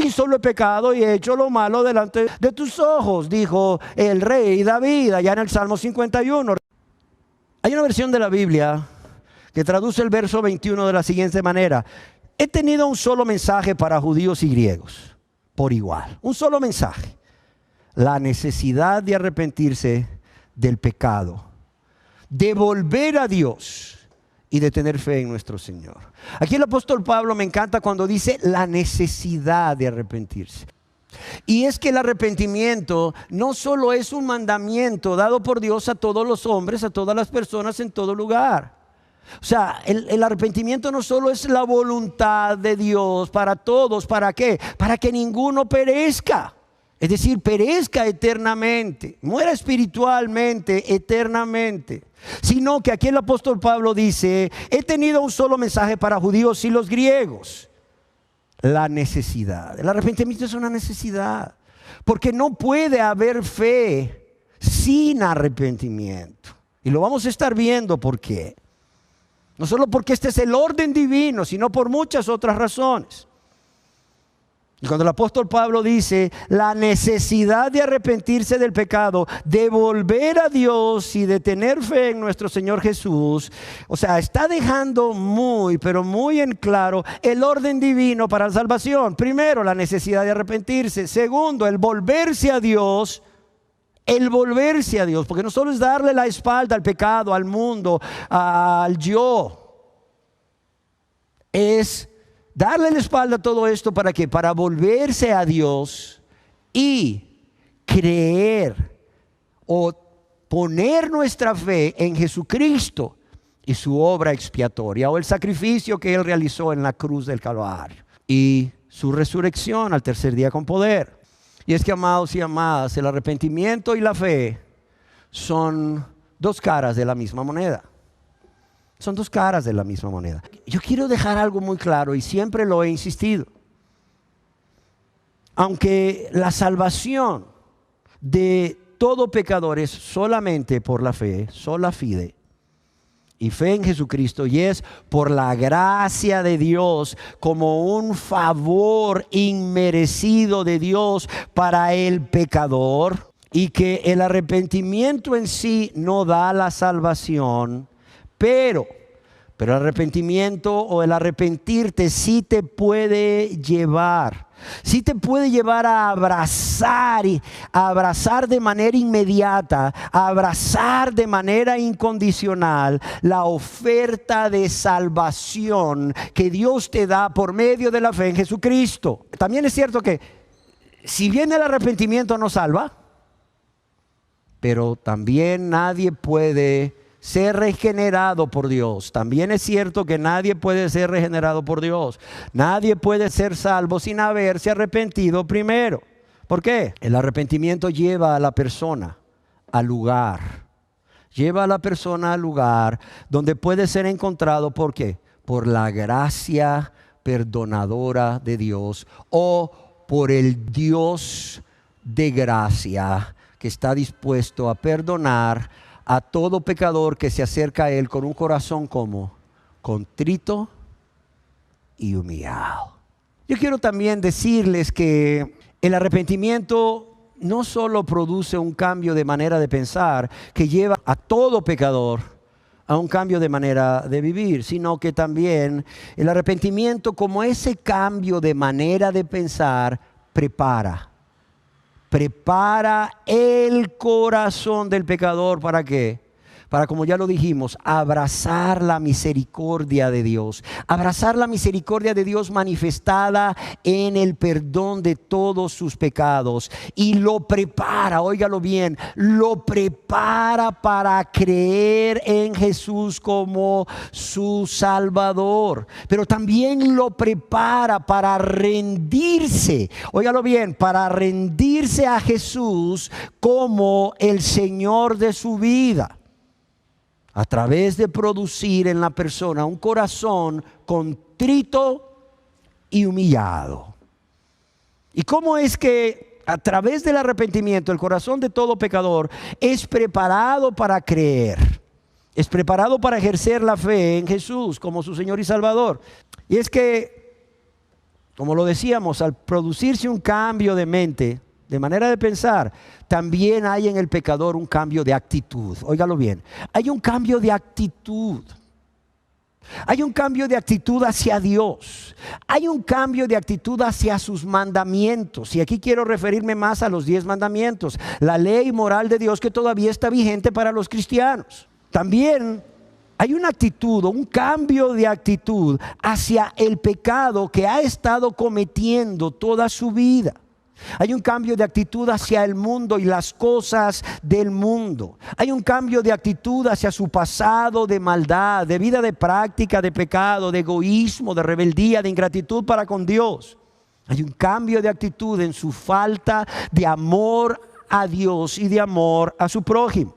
solo he pecado y he hecho lo malo delante de tus ojos, dijo el rey David allá en el Salmo 51. Hay una versión de la Biblia que traduce el verso 21 de la siguiente manera: he tenido un solo mensaje para judíos y griegos, por igual, un solo mensaje: la necesidad de arrepentirse del pecado, de volver a Dios y de tener fe en nuestro Señor. Aquí el apóstol Pablo me encanta cuando dice la necesidad de arrepentirse. Y es que el arrepentimiento no solo es un mandamiento dado por Dios a todos los hombres, a todas las personas en todo lugar. O sea, el arrepentimiento no solo es la voluntad de Dios para todos. ¿Para qué? Para que ninguno perezca. Es decir, perezca eternamente, muera espiritualmente eternamente. Sino que aquí el apóstol Pablo dice: he tenido un solo mensaje para judíos y los griegos. La necesidad. El arrepentimiento es una necesidad, porque no puede haber fe sin arrepentimiento. Y lo vamos a estar viendo por qué. No solo porque este es el orden divino, sino por muchas otras razones. Y cuando el apóstol Pablo dice la necesidad de arrepentirse del pecado, de volver a Dios y de tener fe en nuestro Señor Jesús, o sea, está dejando muy, pero muy en claro el orden divino para la salvación. Primero, la necesidad de arrepentirse. Segundo, el volverse a Dios. El volverse a Dios, porque no solo es darle la espalda al pecado, al mundo, al yo. Es darle la espalda a todo esto, ¿para qué? Para volverse a Dios y creer o poner nuestra fe en Jesucristo y su obra expiatoria, o el sacrificio que Él realizó en la cruz del Calvario y su resurrección al tercer día con poder. Y es que, amados y amadas, el arrepentimiento y la fe son dos caras de la misma moneda. Son dos caras de la misma moneda. Yo quiero dejar algo muy claro y siempre lo he insistido. Aunque la salvación de todo pecador es solamente por la fe, sola fide, y fe en Jesucristo, y es por la gracia de Dios, como un favor inmerecido de Dios para el pecador, y que el arrepentimiento en sí no da la salvación, pero el arrepentimiento o el arrepentirte sí te puede llevar a abrazar de manera inmediata, a abrazar de manera incondicional la oferta de salvación que Dios te da por medio de la fe en Jesucristo. También es cierto que si bien el arrepentimiento no salva, pero también nadie puede ser regenerado por Dios. También es cierto que nadie puede ser regenerado por Dios. Nadie puede ser salvo sin haberse arrepentido primero. ¿Por qué? El arrepentimiento lleva a la persona al lugar. Lleva a la persona al lugar donde puede ser encontrado. ¿Por qué? Por la gracia perdonadora de Dios, o por el Dios de gracia que está dispuesto a perdonar a todo pecador que se acerca a Él con un corazón como contrito y humillado. Yo quiero también decirles que el arrepentimiento no solo produce un cambio de manera de pensar que lleva a todo pecador a un cambio de manera de vivir, sino que también el arrepentimiento, como ese cambio de manera de pensar, prepara prepara el corazón del pecador. ¿Para qué? Para, como ya lo dijimos, abrazar la misericordia de Dios. Abrazar la misericordia de Dios manifestada en el perdón de todos sus pecados. Y lo prepara, óigalo bien, lo prepara para creer en Jesús como su Salvador. Pero también lo prepara para rendirse, óigalo bien, para rendirse a Jesús como el Señor de su vida, a través de producir en la persona un corazón contrito y humillado. ¿Y cómo es que a través del arrepentimiento el corazón de todo pecador es preparado para creer? Es preparado para ejercer la fe en Jesús como su Señor y Salvador. Y es que, como lo decíamos, al producirse un cambio de mente, de manera de pensar, también hay en el pecador un cambio de actitud. Óigalo bien, hay un cambio de actitud. Hay un cambio de actitud hacia Dios. Hay un cambio de actitud hacia sus mandamientos. Y aquí quiero referirme más a los 10 mandamientos, la ley moral de Dios que todavía está vigente para los cristianos. También hay una actitud o un cambio de actitud hacia el pecado que ha estado cometiendo toda su vida. Hay un cambio de actitud hacia el mundo y las cosas del mundo. Hay un cambio de actitud hacia su pasado de maldad, de vida de práctica, de pecado, de egoísmo, de rebeldía, de ingratitud para con Dios. Hay un cambio de actitud en su falta de amor a Dios y de amor a su prójimo.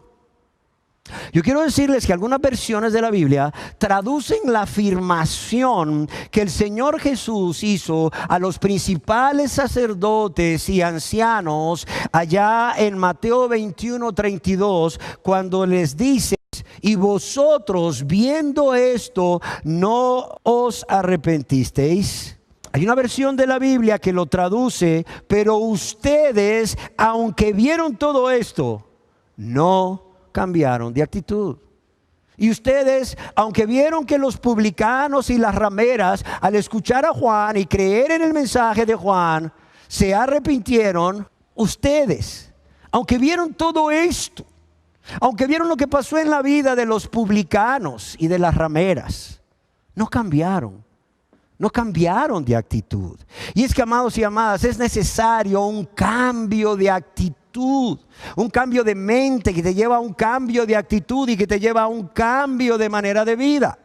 Yo quiero decirles que algunas versiones de la Biblia traducen la afirmación que el Señor Jesús hizo a los principales sacerdotes y ancianos allá en Mateo 21:32, cuando les dice: y vosotros, viendo esto, no os arrepentisteis. Hay una versión de la Biblia que lo traduce: pero ustedes, aunque vieron todo esto, no cambiaron de actitud. Y ustedes, aunque vieron que los publicanos y las rameras, al escuchar a Juan y creer en el mensaje de Juan, se arrepintieron, ustedes, aunque vieron todo esto, aunque vieron lo que pasó en la vida de los publicanos y de las rameras, no cambiaron de actitud. Y es que, amados y amadas, es necesario un cambio de actitud, un cambio de mente que te lleva a un cambio de actitud y que te lleva a un cambio de manera de vida.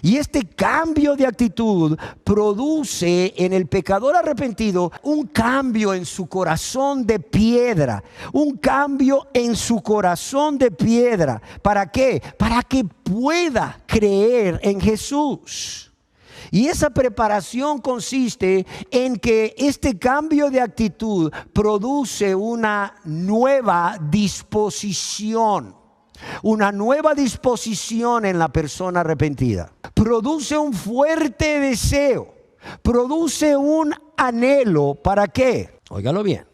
Y este cambio de actitud produce en el pecador arrepentido un cambio en su corazón de piedra, un cambio en su corazón de piedra. ¿Para qué? Para que pueda creer en Jesús. Y esa preparación consiste en que este cambio de actitud produce una nueva disposición. Una nueva disposición en la persona arrepentida. Produce un fuerte deseo. Produce un anhelo. ¿Para qué? Óigalo bien.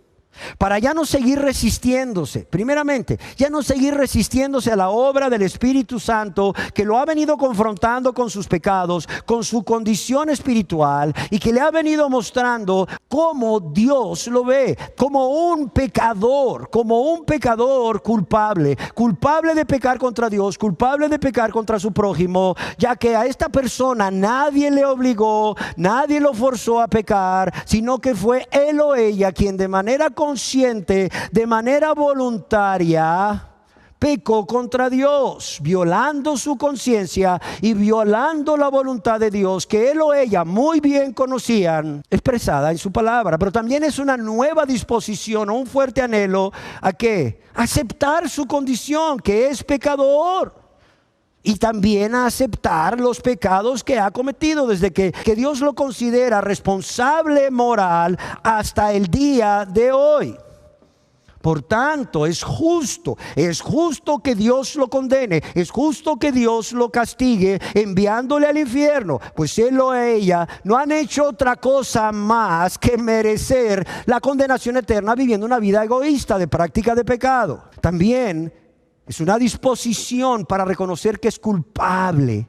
Para ya no seguir resistiéndose, primeramente, ya no seguir resistiéndose a la obra del Espíritu Santo que lo ha venido confrontando con sus pecados, con su condición espiritual, y que le ha venido mostrando cómo Dios lo ve, como un pecador culpable de pecar contra Dios, culpable de pecar contra su prójimo, ya que a esta persona nadie le obligó, nadie lo forzó a pecar, sino que fue él o ella quien de manera consciente, de manera voluntaria, pecó contra Dios, violando su conciencia y violando la voluntad de Dios que él o ella muy bien conocían, expresada en su palabra. Pero también es una nueva disposición o un fuerte anhelo ¿a qué? Aceptar su condición, que es pecador. Y también a aceptar los pecados que ha cometido desde que Dios lo considera responsable moral hasta el día de hoy. Por tanto, es justo que Dios lo condene, es justo que Dios lo castigue enviándole al infierno, pues él o ella no han hecho otra cosa más que merecer la condenación eterna viviendo una vida egoísta de práctica de pecado. También es una disposición para reconocer que es culpable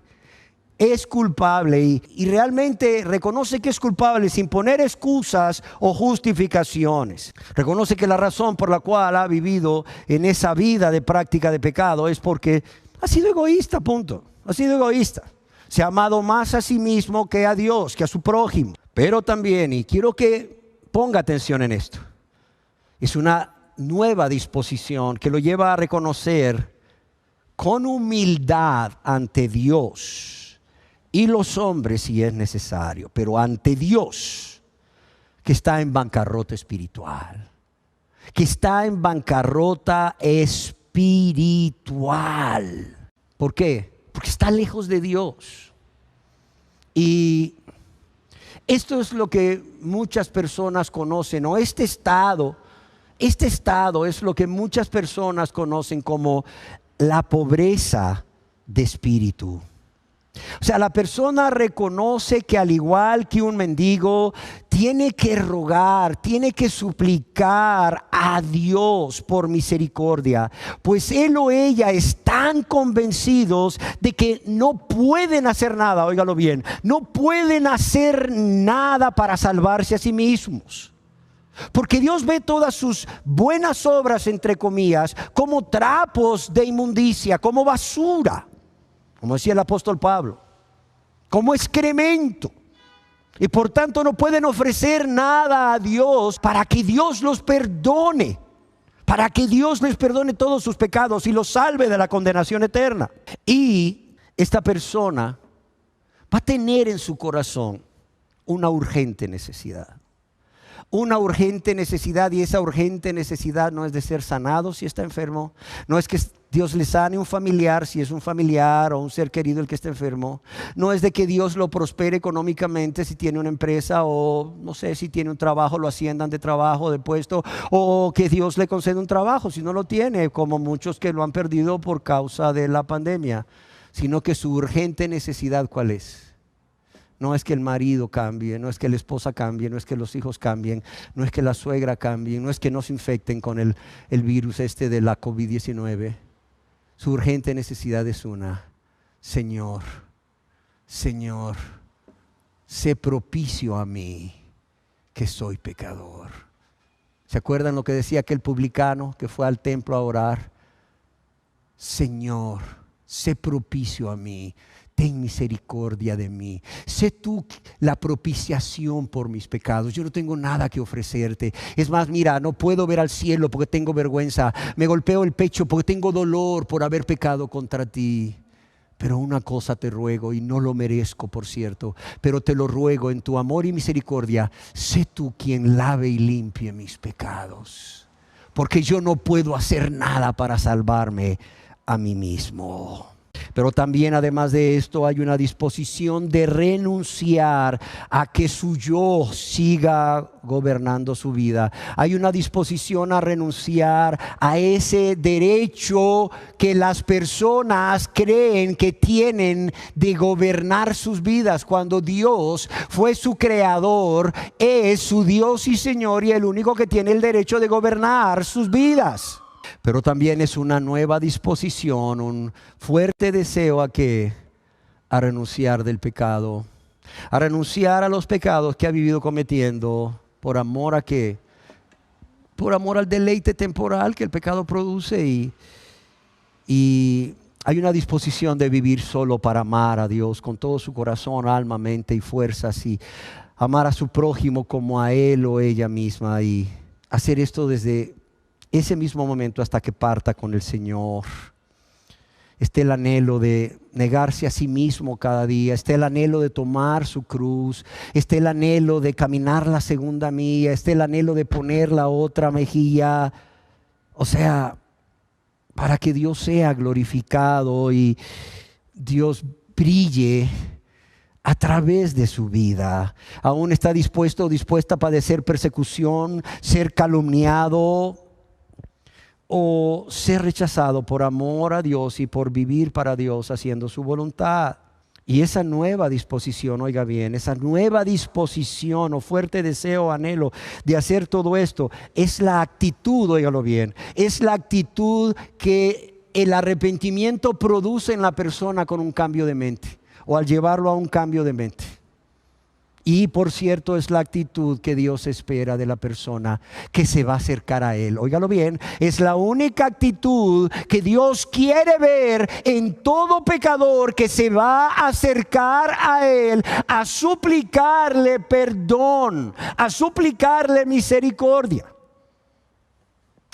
es culpable y realmente reconoce que es culpable sin poner excusas o justificaciones. Reconoce que la razón por la cual ha vivido en esa vida de práctica de pecado es porque ha sido egoísta, punto. Ha sido egoísta. Se ha amado más a sí mismo que a Dios, que a su prójimo. Pero también, y quiero que ponga atención en esto, es una nueva disposición que lo lleva a reconocer con humildad ante Dios y los hombres si es necesario, pero ante Dios, que está en bancarrota espiritual, que está en bancarrota espiritual. ¿Por qué? Porque está lejos de Dios. Y esto es lo que muchas personas conocen, o este estado es lo que muchas personas conocen como la pobreza de espíritu. O sea, la persona reconoce que al igual que un mendigo, tiene que rogar, tiene que suplicar a Dios por misericordia, pues él o ella están convencidos de que no pueden hacer nada, óigalo bien, no pueden hacer nada para salvarse a sí mismos. Porque Dios ve todas sus buenas obras, entre comillas, como trapos de inmundicia, como basura, como decía el apóstol Pablo, como excremento. Y por tanto no pueden ofrecer nada a Dios para que Dios los perdone, para que Dios les perdone todos sus pecados y los salve de la condenación eterna. Y esta persona va a tener en su corazón una urgente necesidad. Una urgente necesidad, y esa urgente necesidad no es de ser sanado si está enfermo, no es que Dios le sane un familiar si es un familiar o un ser querido el que está enfermo, no es de que Dios lo prospere económicamente si tiene una empresa o no sé si tiene un trabajo, lo asciendan de trabajo, de puesto, o que Dios le conceda un trabajo si no lo tiene, como muchos que lo han perdido por causa de la pandemia, sino que su urgente necesidad, ¿cuál es? No es que el marido cambie, no es que la esposa cambie, no es que los hijos cambien, no es que la suegra cambie, no es que no se infecten con el virus de la COVID-19. Su urgente necesidad es una: Señor, Señor, sé propicio a mí, que soy pecador. ¿Se acuerdan lo que decía aquel publicano que fue al templo a orar? Señor, sé propicio a mí. Ten misericordia de mí. Sé tú la propiciación por mis pecados. Yo no tengo nada que ofrecerte. Es más, mira, no puedo ver al cielo porque tengo vergüenza. Me golpeo el pecho porque tengo dolor por haber pecado contra ti. Pero una cosa te ruego, y no lo merezco, por cierto, pero te lo ruego en tu amor y misericordia. Sé tú quien lave y limpie mis pecados. Porque yo no puedo hacer nada para salvarme a mí mismo. Pero también, además de esto, hay una disposición de renunciar a que su yo siga gobernando su vida. Hay una disposición a renunciar a ese derecho que las personas creen que tienen de gobernar sus vidas, cuando Dios fue su creador, es su Dios y Señor, y el único que tiene el derecho de gobernar sus vidas. Pero también es una nueva disposición, un fuerte deseo a renunciar del pecado, a renunciar a los pecados que ha vivido cometiendo. ¿Por amor a qué? Por amor al deleite temporal que el pecado produce, y hay una disposición de vivir solo para amar a Dios con todo su corazón, alma, mente y fuerzas, y amar a su prójimo como a él o ella misma, y hacer esto desde ese mismo momento hasta que parta con el Señor. Está el anhelo de negarse a sí mismo cada día, está el anhelo de tomar su cruz, está el anhelo de caminar la segunda milla, está el anhelo de poner la otra mejilla. O sea, para que Dios sea glorificado y Dios brille a través de su vida. Aún está dispuesto o dispuesta a padecer persecución, ser calumniado o ser rechazado por amor a Dios y por vivir para Dios haciendo su voluntad. Y esa nueva disposición, oiga bien, esa nueva disposición o fuerte deseo o anhelo de hacer todo esto es la actitud, óigalo bien, es la actitud que el arrepentimiento produce en la persona con un cambio de mente. o al llevarlo a un cambio de mente. Y por cierto, es la actitud que Dios espera de la persona que se va a acercar a Él. Óigalo bien, es la única actitud que Dios quiere ver en todo pecador que se va a acercar a Él, a suplicarle perdón, a suplicarle misericordia.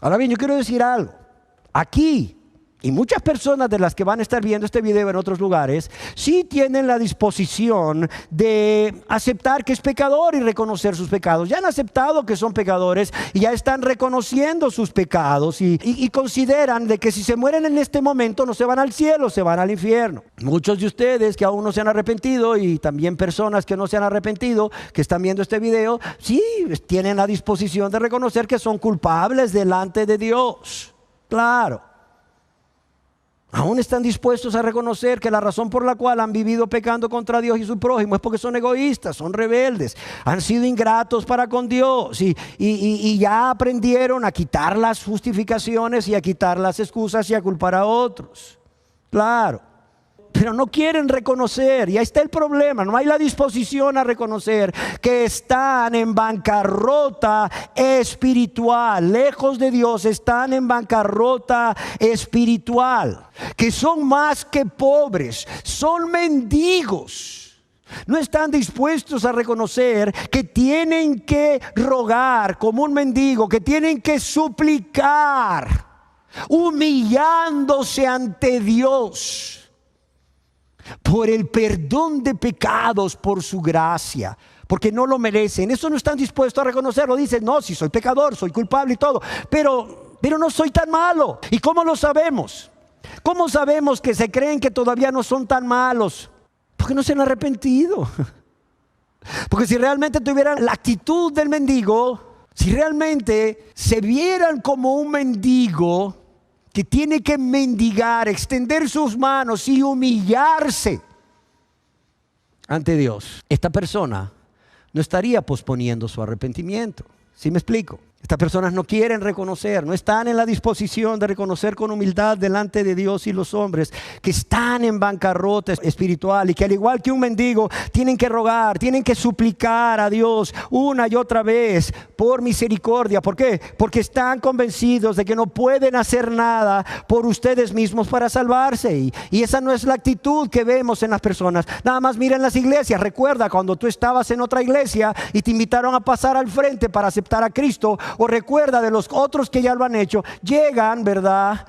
Ahora bien, yo quiero decir algo. Aquí, y muchas personas de las que van a estar viendo este video en otros lugares, sí tienen la disposición de aceptar que es pecador y reconocer sus pecados. Ya han aceptado que son pecadores y ya están reconociendo sus pecados y consideran de que si se mueren en este momento no se van al cielo, se van al infierno. Muchos de ustedes que aún no se han arrepentido, y también personas que no se han arrepentido, que están viendo este video, sí tienen la disposición de reconocer que son culpables delante de Dios. Claro. Aún están dispuestos a reconocer que la razón por la cual han vivido pecando contra Dios y su prójimo es porque son egoístas, son rebeldes, han sido ingratos para con Dios y ya aprendieron a quitar las justificaciones y a quitar las excusas y a culpar a otros. Claro. Pero no quieren reconocer, y ahí está el problema, no hay la disposición a reconocer que están en bancarrota espiritual, lejos de Dios, están en bancarrota espiritual, que son más que pobres, son mendigos. No están dispuestos a reconocer que tienen que rogar como un mendigo, que tienen que suplicar, humillándose ante Dios por el perdón de pecados, por su gracia, porque no lo merecen. Eso no están dispuestos a reconocerlo. Dicen, no, si soy pecador, soy culpable y todo, pero no soy tan malo. ¿Y cómo lo sabemos? ¿Cómo sabemos que se creen que todavía no son tan malos? Porque no se han arrepentido. Porque si realmente tuvieran la actitud del mendigo, si realmente se vieran como un mendigo que tiene que mendigar, extender sus manos y humillarse ante Dios, esta persona no estaría posponiendo su arrepentimiento. ¿Sí me explico? Estas personas no quieren reconocer, no están en la disposición de reconocer con humildad delante de Dios y los hombres que están en bancarrota espiritual y que al igual que un mendigo tienen que rogar, tienen que suplicar a Dios una y otra vez por misericordia. ¿Por qué? Porque están convencidos de que no pueden hacer nada por ustedes mismos para salvarse. Y esa no es la actitud que vemos en las personas. Nada más miren las iglesias. Recuerda cuando tú estabas en otra iglesia y te invitaron a pasar al frente para aceptar a Cristo. O recuerda de los otros que ya lo han hecho, llegan, ¿verdad?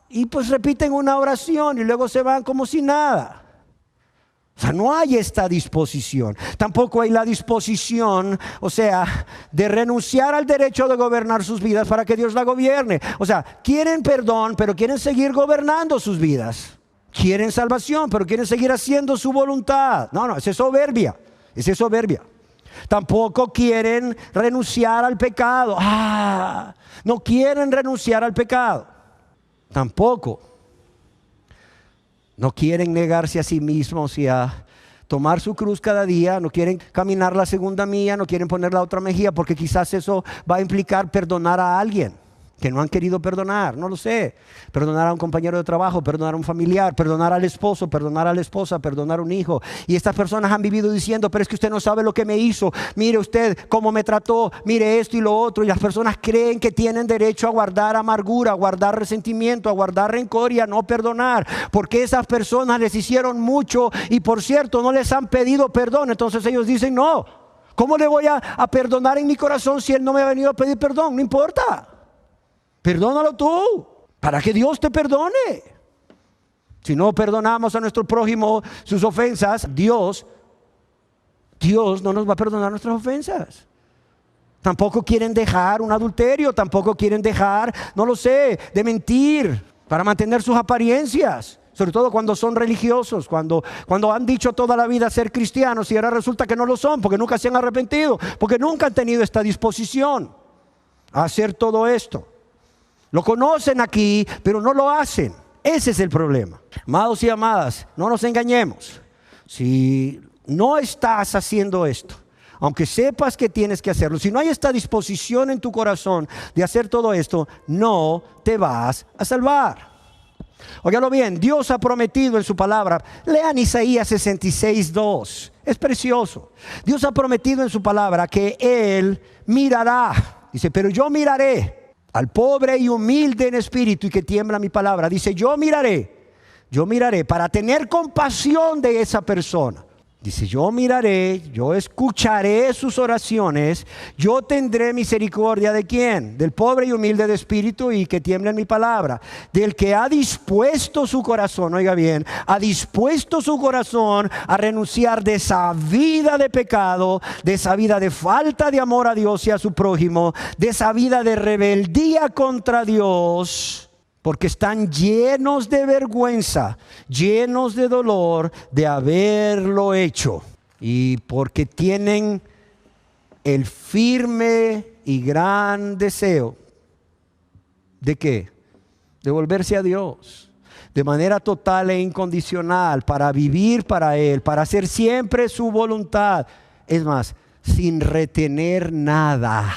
Y pues repiten una oración y luego se van como si nada. O sea, no hay esta disposición. Tampoco hay la disposición, o sea, de renunciar al derecho de gobernar sus vidas para que Dios la gobierne. O sea, quieren perdón, pero quieren seguir gobernando sus vidas. Quieren salvación, pero quieren seguir haciendo su voluntad. No, esa es soberbia. Esa es soberbia. Tampoco quieren renunciar al pecado. No quieren renunciar al pecado. Tampoco. No quieren negarse a sí mismos y a tomar su cruz cada día. No quieren caminar la segunda milla. No quieren poner la otra mejilla porque quizás eso va a implicar perdonar a alguien que no han querido perdonar, no lo sé. Perdonar a un compañero de trabajo, perdonar a un familiar, perdonar al esposo, perdonar a la esposa, perdonar a un hijo. Y estas personas han vivido diciendo, pero es que usted no sabe lo que me hizo. Mire usted cómo me trató, mire esto y lo otro. Y las personas creen que tienen derecho a guardar amargura, a guardar resentimiento, a guardar rencor y a no perdonar. Porque esas personas les hicieron mucho y por cierto no les han pedido perdón. Entonces ellos dicen, no, ¿cómo le voy a perdonar en mi corazón si él no me ha venido a pedir perdón? No importa. Perdónalo tú, para que Dios te perdone. Si no perdonamos a nuestro prójimo sus ofensas, Dios no nos va a perdonar nuestras ofensas. Tampoco quieren dejar un adulterio, tampoco quieren dejar, no lo sé, de mentir para mantener sus apariencias. Sobre todo cuando son religiosos, cuando han dicho toda la vida ser cristianos y ahora resulta que no lo son porque nunca se han arrepentido, porque nunca han tenido esta disposición a hacer todo esto. Lo conocen aquí, pero no lo hacen. Ese es el problema. Amados y amadas, no nos engañemos. Si no estás haciendo esto, aunque sepas que tienes que hacerlo, si no hay esta disposición en tu corazón de hacer todo esto, no te vas a salvar. Óigalo bien, Dios ha prometido en su palabra. Lean Isaías 66:2. Es precioso. Dios ha prometido en su palabra que Él mirará. Dice, pero yo miraré al pobre y humilde en espíritu y que tiembla mi palabra. Dice, yo miraré para tener compasión de esa persona. Dice, yo miraré, yo escucharé sus oraciones, yo tendré misericordia ¿de quién? Del pobre y humilde de espíritu y que tiembla en mi palabra. Del que ha dispuesto su corazón, oiga bien, ha dispuesto su corazón a renunciar de esa vida de pecado, de esa vida de falta de amor a Dios y a su prójimo, de esa vida de rebeldía contra Dios. Porque están llenos de vergüenza, llenos de dolor de haberlo hecho. Y porque tienen el firme y gran deseo ¿de qué? De volverse a Dios de manera total e incondicional, para vivir para Él, para hacer siempre su voluntad. Es más, sin retener nada,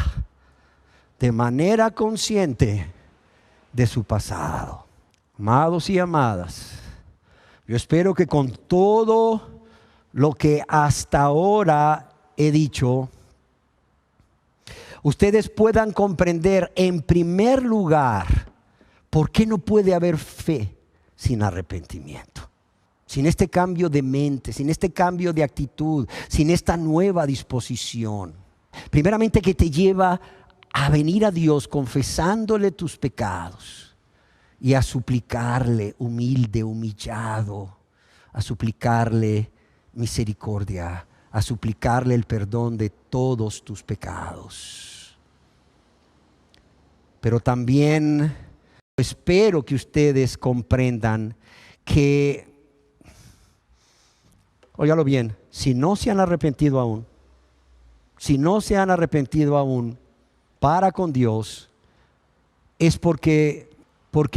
de manera consciente de su pasado. Amados y amadas, yo espero que con todo lo que hasta ahora he dicho, ustedes puedan comprender en primer lugar por qué no puede haber fe sin arrepentimiento, sin este cambio de mente, sin este cambio de actitud, sin esta nueva disposición. Primeramente, que te lleva a venir a Dios confesándole tus pecados y a suplicarle humilde, humillado, a suplicarle misericordia, a suplicarle el perdón de todos tus pecados. Pero también espero que ustedes comprendan que, óigalo bien, si no se han arrepentido aún, para con Dios, es porque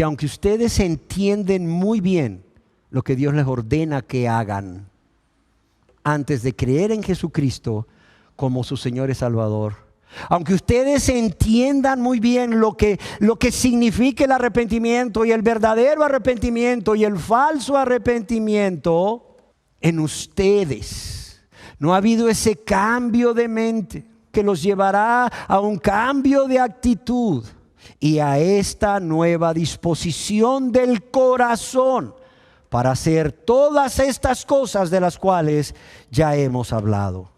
aunque ustedes entienden muy bien lo que Dios les ordena que hagan antes de creer en Jesucristo como su Señor y Salvador, aunque ustedes entiendan muy bien lo que significa el arrepentimiento y el verdadero arrepentimiento y el falso arrepentimiento, en ustedes no ha habido ese cambio de mente que los llevará a un cambio de actitud y a esta nueva disposición del corazón para hacer todas estas cosas de las cuales ya hemos hablado.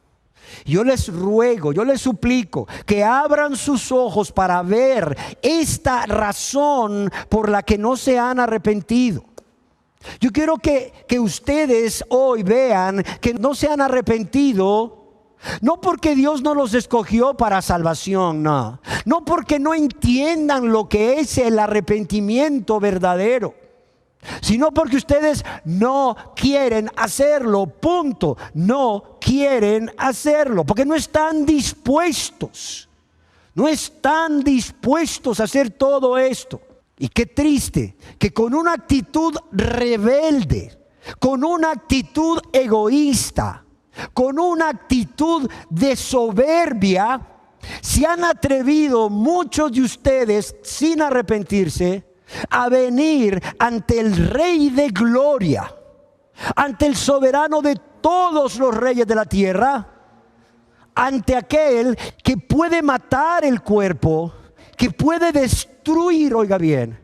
Yo les ruego, yo les suplico que abran sus ojos para ver esta razón por la que no se han arrepentido. Yo quiero que ustedes hoy vean que no se han arrepentido, no porque Dios no los escogió para salvación, no porque no entiendan lo que es el arrepentimiento verdadero, sino porque ustedes no quieren hacerlo, punto. No quieren hacerlo porque no están dispuestos a hacer todo esto. Y qué triste que con una actitud rebelde, con una actitud egoísta, con una actitud de soberbia, se han atrevido muchos de ustedes sin arrepentirse a venir ante el Rey de Gloria, ante el soberano de todos los reyes de la tierra, ante aquel que puede matar el cuerpo, que puede destruir, oiga bien,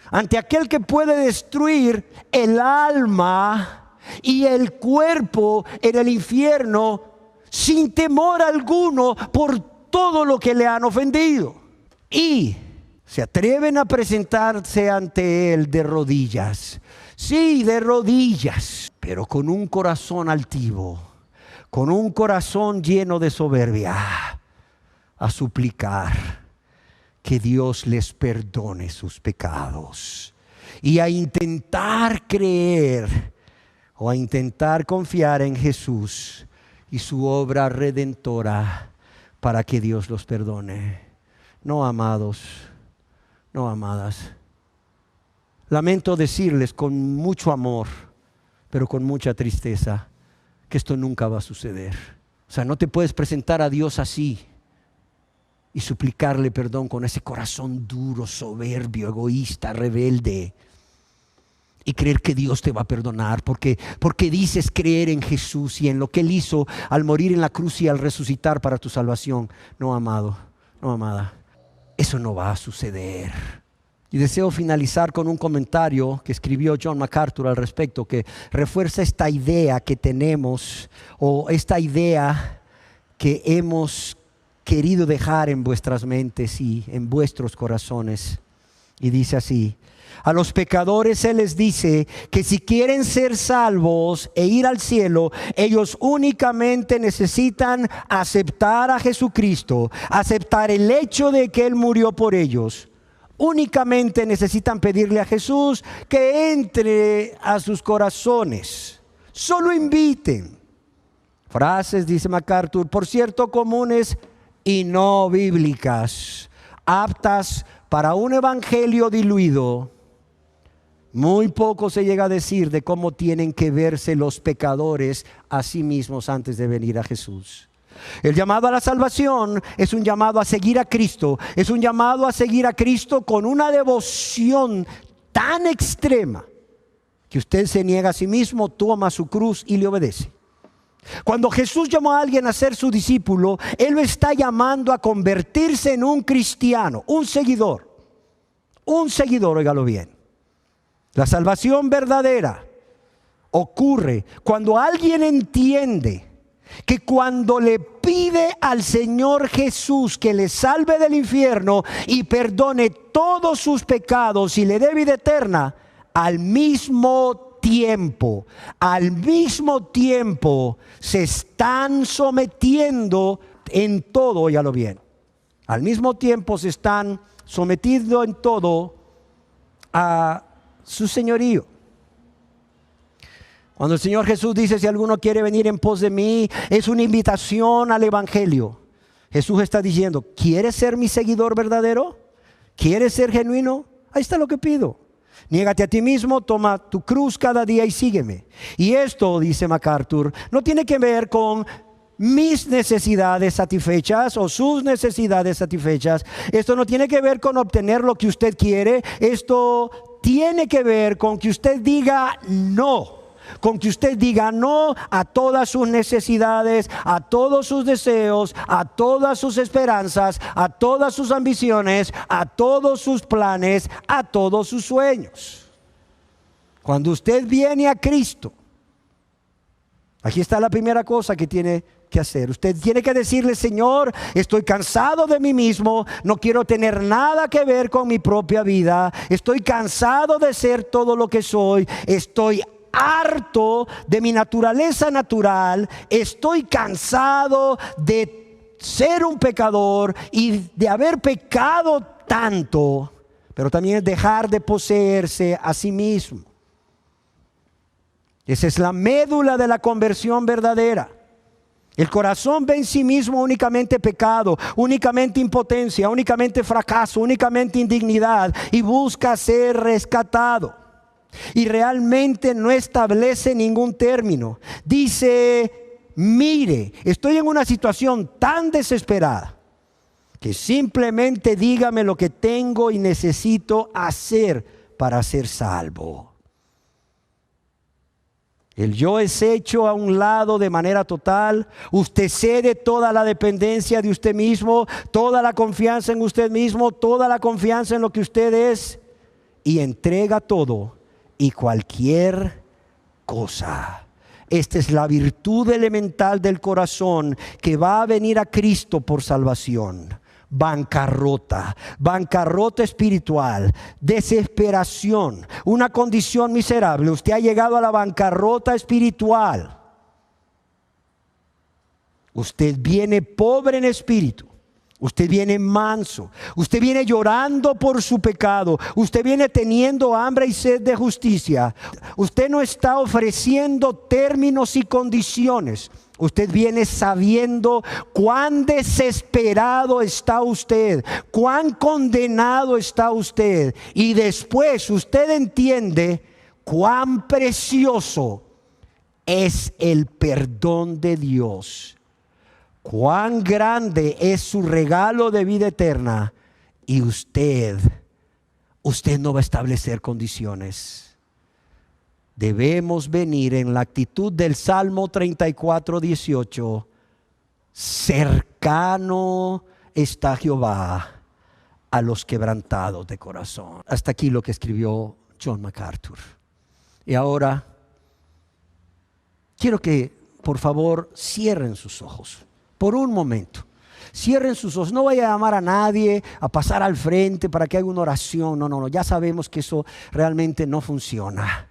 ante aquel que puede destruir el alma y el cuerpo en el infierno sin temor alguno por todo lo que le han ofendido. Y se atreven a presentarse ante Él de rodillas. Sí, de rodillas, pero con un corazón altivo, con un corazón lleno de soberbia, a suplicar que Dios les perdone sus pecados y a intentar creer o a intentar confiar en Jesús y su obra redentora para que Dios los perdone. No, amados, no, amadas. Lamento decirles con mucho amor, pero con mucha tristeza, que esto nunca va a suceder. O sea, no te puedes presentar a Dios así y suplicarle perdón con ese corazón duro, soberbio, egoísta, rebelde. y creer que Dios te va a perdonar porque dices creer en Jesús y en lo que Él hizo al morir en la cruz y al resucitar para tu salvación. No, amado, no, amada, eso no va a suceder. Y deseo finalizar con un comentario que escribió John MacArthur al respecto, que refuerza esta idea que tenemos, o esta idea que hemos querido dejar en vuestras mentes y en vuestros corazones. Y dice así: a los pecadores se les dice que si quieren ser salvos e ir al cielo, ellos únicamente necesitan aceptar a Jesucristo, aceptar el hecho de que Él murió por ellos. Únicamente necesitan pedirle a Jesús que entre a sus corazones. Solo inviten. Frases, dice MacArthur, por cierto, comunes y no bíblicas, aptas para un evangelio diluido. Muy poco se llega a decir de cómo tienen que verse los pecadores a sí mismos antes de venir a Jesús. El llamado a la salvación es un llamado a seguir a Cristo. Es un llamado a seguir a Cristo con una devoción tan extrema que usted se niega a sí mismo, toma su cruz y le obedece. Cuando Jesús llamó a alguien a ser su discípulo, Él lo está llamando a convertirse en un cristiano, un seguidor. Un seguidor, óigalo bien. La salvación verdadera ocurre cuando alguien entiende que cuando le pide al Señor Jesús que le salve del infierno y perdone todos sus pecados y le dé vida eterna, al mismo tiempo se están sometiendo en todo, óigalo bien, al mismo tiempo se están sometiendo en todo a su señorío. Cuando el Señor Jesús dice, si alguno quiere venir en pos de mí, es una invitación al evangelio. Jesús está diciendo, ¿quieres ser mi seguidor verdadero? ¿Quieres ser genuino? Ahí está lo que pido. Niégate a ti mismo, toma tu cruz cada día y sígueme. Y esto, dice MacArthur, no tiene que ver con mis necesidades satisfechas o sus necesidades satisfechas. Esto no tiene que ver con obtener lo que usted quiere. Esto tiene que ver con que usted diga no. Con que usted diga no a todas sus necesidades, a todos sus deseos, a todas sus esperanzas, a todas sus ambiciones, a todos sus planes, a todos sus sueños. Cuando usted viene a Cristo, aquí está la primera cosa que tiene que hacer. Usted tiene que decirle, Señor, estoy cansado de mí mismo, no quiero tener nada que ver con mi propia vida, estoy cansado de ser todo lo que soy, estoy harto de mi naturaleza natural, estoy cansado de ser un pecador y de haber pecado tanto, pero también es dejar de poseerse a sí mismo. Esa es la médula de la conversión verdadera. El corazón ve en sí mismo únicamente pecado, únicamente impotencia, únicamente fracaso, únicamente indignidad y busca ser rescatado. Y realmente no establece ningún término. Dice, mire, estoy en una situación tan desesperada que simplemente dígame lo que tengo y necesito hacer para ser salvo. El yo es hecho a un lado de manera total. Usted cede toda la dependencia de usted mismo, toda la confianza en usted mismo, toda la confianza en lo que usted es y entrega todo y cualquier cosa. Esta es la virtud elemental del corazón que va a venir a Cristo por salvación. Bancarrota espiritual, desesperación, una condición miserable. Usted ha llegado a la bancarrota espiritual. Usted viene pobre en espíritu. Usted viene manso, usted viene llorando por su pecado, usted viene teniendo hambre y sed de justicia. Usted no está ofreciendo términos y condiciones. Usted viene sabiendo cuán desesperado está usted, cuán condenado está usted. Y después usted entiende cuán precioso es el perdón de Dios. Cuán grande es su regalo de vida eterna. Y usted no va a establecer condiciones. debemos venir en la actitud del Salmo 34:18. Cercano está Jehová a los quebrantados de corazón. Hasta aquí lo que escribió John MacArthur. Y ahora quiero que por favor cierren sus ojos por un momento. Cierren sus ojos. No vaya a llamar a nadie a pasar al frente para que haga una oración. No. Ya sabemos que eso realmente no funciona.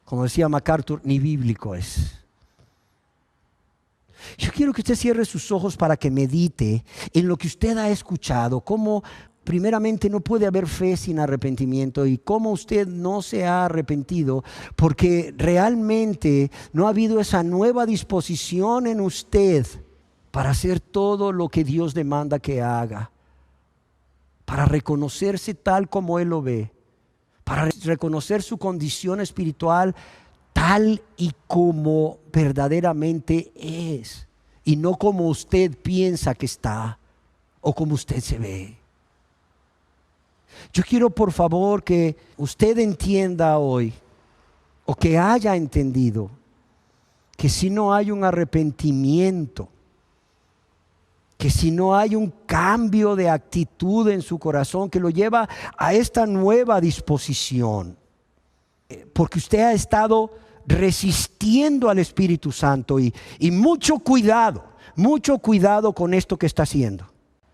Como decía MacArthur, ni bíblico es. Yo quiero que usted cierre sus ojos para que medite en lo que usted ha escuchado, cómo primeramente no puede haber fe sin arrepentimiento y cómo usted no se ha arrepentido porque realmente no ha habido esa nueva disposición en usted para hacer todo lo que Dios demanda que haga, para reconocerse tal como Él lo ve, para reconocer su condición espiritual tal y como verdaderamente es, y no como usted piensa que está o como usted se ve. Yo quiero por favor que usted entienda hoy, o que haya entendido, que si no hay un arrepentimiento, que si no hay un cambio de actitud en su corazón que lo lleva a esta nueva disposición, porque usted ha estado resistiendo al Espíritu Santo y mucho cuidado con esto que está haciendo.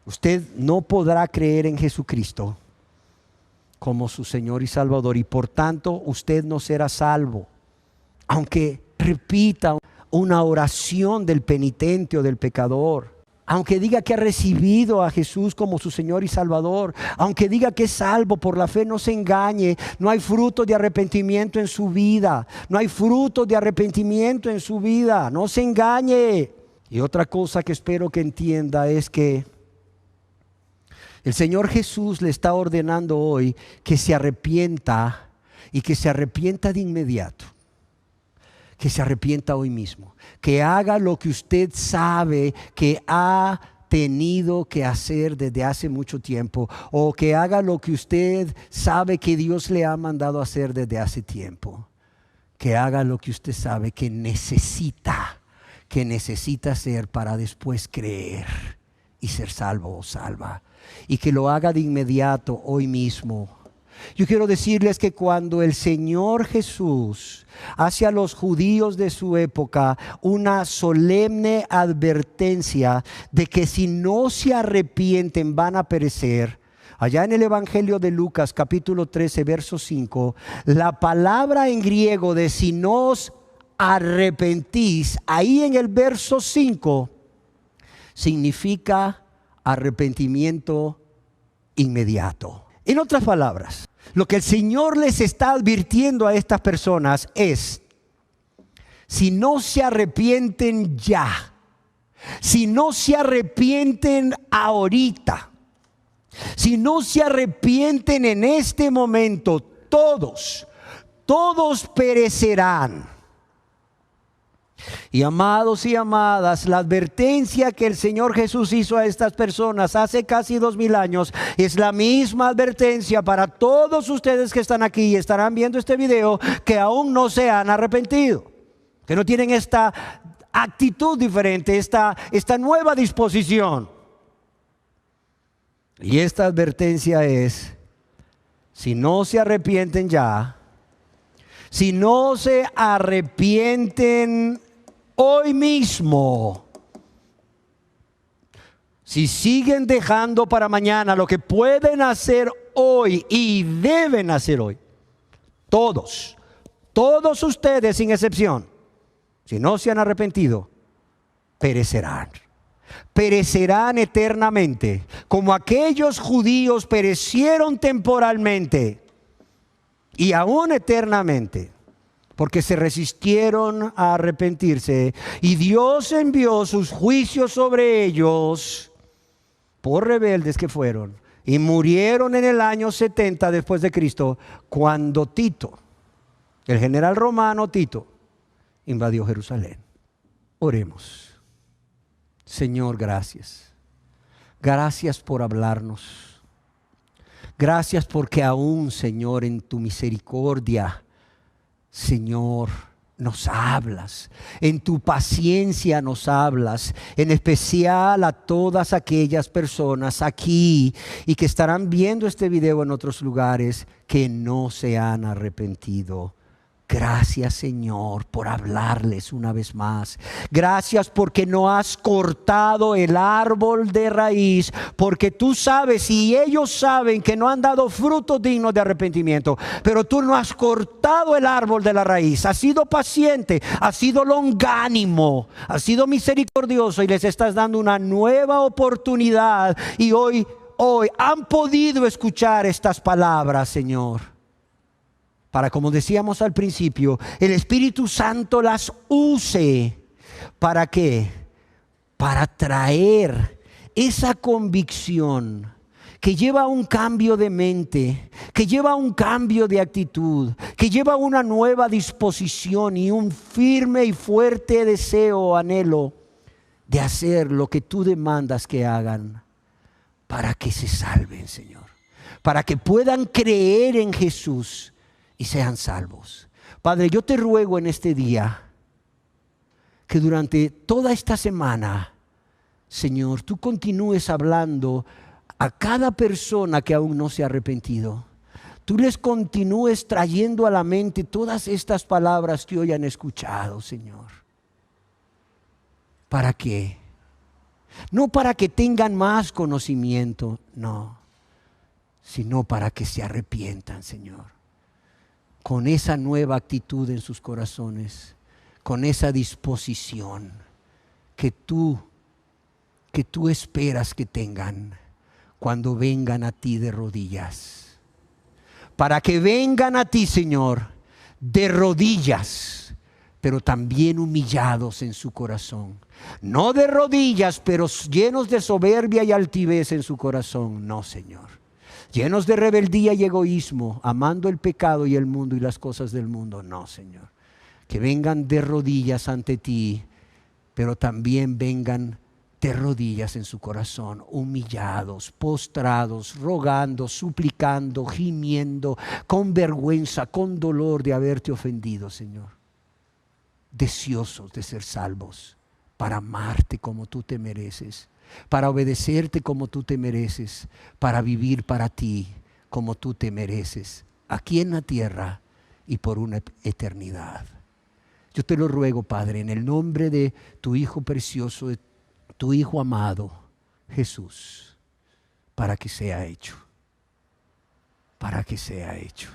Usted no podrá creer en Jesucristo como su Señor y Salvador y por tanto usted no será salvo, aunque repita una oración del penitente o del pecador, aunque diga que ha recibido a Jesús como su Señor y Salvador, aunque diga que es salvo por la fe. No se engañe, no hay fruto de arrepentimiento en su vida, no hay fruto de arrepentimiento en su vida, no se engañe. Y otra cosa que espero que entienda es que el Señor Jesús le está ordenando hoy que se arrepienta y que se arrepienta de inmediato. Que se arrepienta hoy mismo, que haga lo que usted sabe que ha tenido que hacer desde hace mucho tiempo, o que haga lo que usted sabe que Dios le ha mandado hacer desde hace tiempo, que haga lo que usted sabe que necesita hacer para después creer y ser salvo o salva, y que lo haga de inmediato hoy mismo. Yo quiero decirles que cuando el Señor Jesús hace a los judíos de su época una solemne advertencia de que si no se arrepienten van a perecer, allá en el Evangelio de Lucas capítulo 13 verso 5, la palabra en griego de si no os arrepentís, ahí en el verso 5, significa arrepentimiento inmediato. En otras palabras, lo que el Señor les está advirtiendo a estas personas es: si no se arrepienten ya, si no se arrepienten ahorita, si no se arrepienten en este momento, todos perecerán. Y amados y amadas, la advertencia que el Señor Jesús hizo a estas personas hace casi 2000 años es la misma advertencia para todos ustedes que están aquí y estarán viendo este video, que aún no se han arrepentido, que no tienen esta actitud diferente, esta nueva disposición. Y esta advertencia es: si no se arrepienten ya, si no se arrepienten hoy mismo, si siguen dejando para mañana lo que pueden hacer hoy y deben hacer hoy, todos ustedes sin excepción, si no se han arrepentido, perecerán eternamente, como aquellos judíos perecieron temporalmente y aún eternamente, porque se resistieron a arrepentirse, y Dios envió sus juicios sobre ellos por rebeldes que fueron, y murieron en el año 70 después de Cristo, cuando Tito, el general romano Tito, invadió Jerusalén. Oremos. Señor, gracias. Gracias por hablarnos. Gracias porque aún, Señor, en tu misericordia Señor, nos hablas, en tu paciencia nos hablas, en especial a todas aquellas personas aquí y que estarán viendo este video en otros lugares que no se han arrepentido. Gracias, Señor, por hablarles una vez más. Gracias porque no has cortado el árbol de raíz, porque tú sabes y ellos saben que no han dado frutos dignos de arrepentimiento, pero tú no has cortado el árbol de la raíz. Has sido paciente, has sido longánimo, has sido misericordioso y les estás dando una nueva oportunidad. Y hoy han podido escuchar estas palabras, Señor. Para, como decíamos al principio, el Espíritu Santo las use. ¿Para qué? Para traer esa convicción que lleva a un cambio de mente, que lleva a un cambio de actitud, que lleva a una nueva disposición y un firme y fuerte deseo o anhelo de hacer lo que tú demandas que hagan para que se salven, Señor. Para que puedan creer en Jesús y sean salvos. Padre, yo te ruego en este día que durante toda esta semana, Señor, tú continúes hablando a cada persona que aún no se ha arrepentido. Tú les continúes trayendo a la mente todas estas palabras que hoy han escuchado, Señor. ¿Para qué? No para que tengan más conocimiento, no, sino para que se arrepientan, Señor. Con esa nueva actitud en sus corazones, con esa disposición que tú esperas que tengan cuando vengan a ti de rodillas. Para que vengan a ti, Señor, de rodillas, pero también humillados en su corazón. No de rodillas, pero llenos de soberbia y altivez en su corazón. No, Señor. Llenos de rebeldía y egoísmo, amando el pecado y el mundo y las cosas del mundo. No, Señor. Que vengan de rodillas ante ti, pero también vengan de rodillas en su corazón, humillados, postrados, rogando, suplicando, gimiendo, con vergüenza, con dolor de haberte ofendido, Señor. Deseosos de ser salvos, para amarte como tú te mereces, para obedecerte como tú te mereces, para vivir para ti como tú te mereces, aquí en la tierra y por una eternidad. Yo te lo ruego, Padre, en el nombre de tu Hijo precioso, de tu Hijo amado, Jesús, para que sea hecho, para que sea hecho.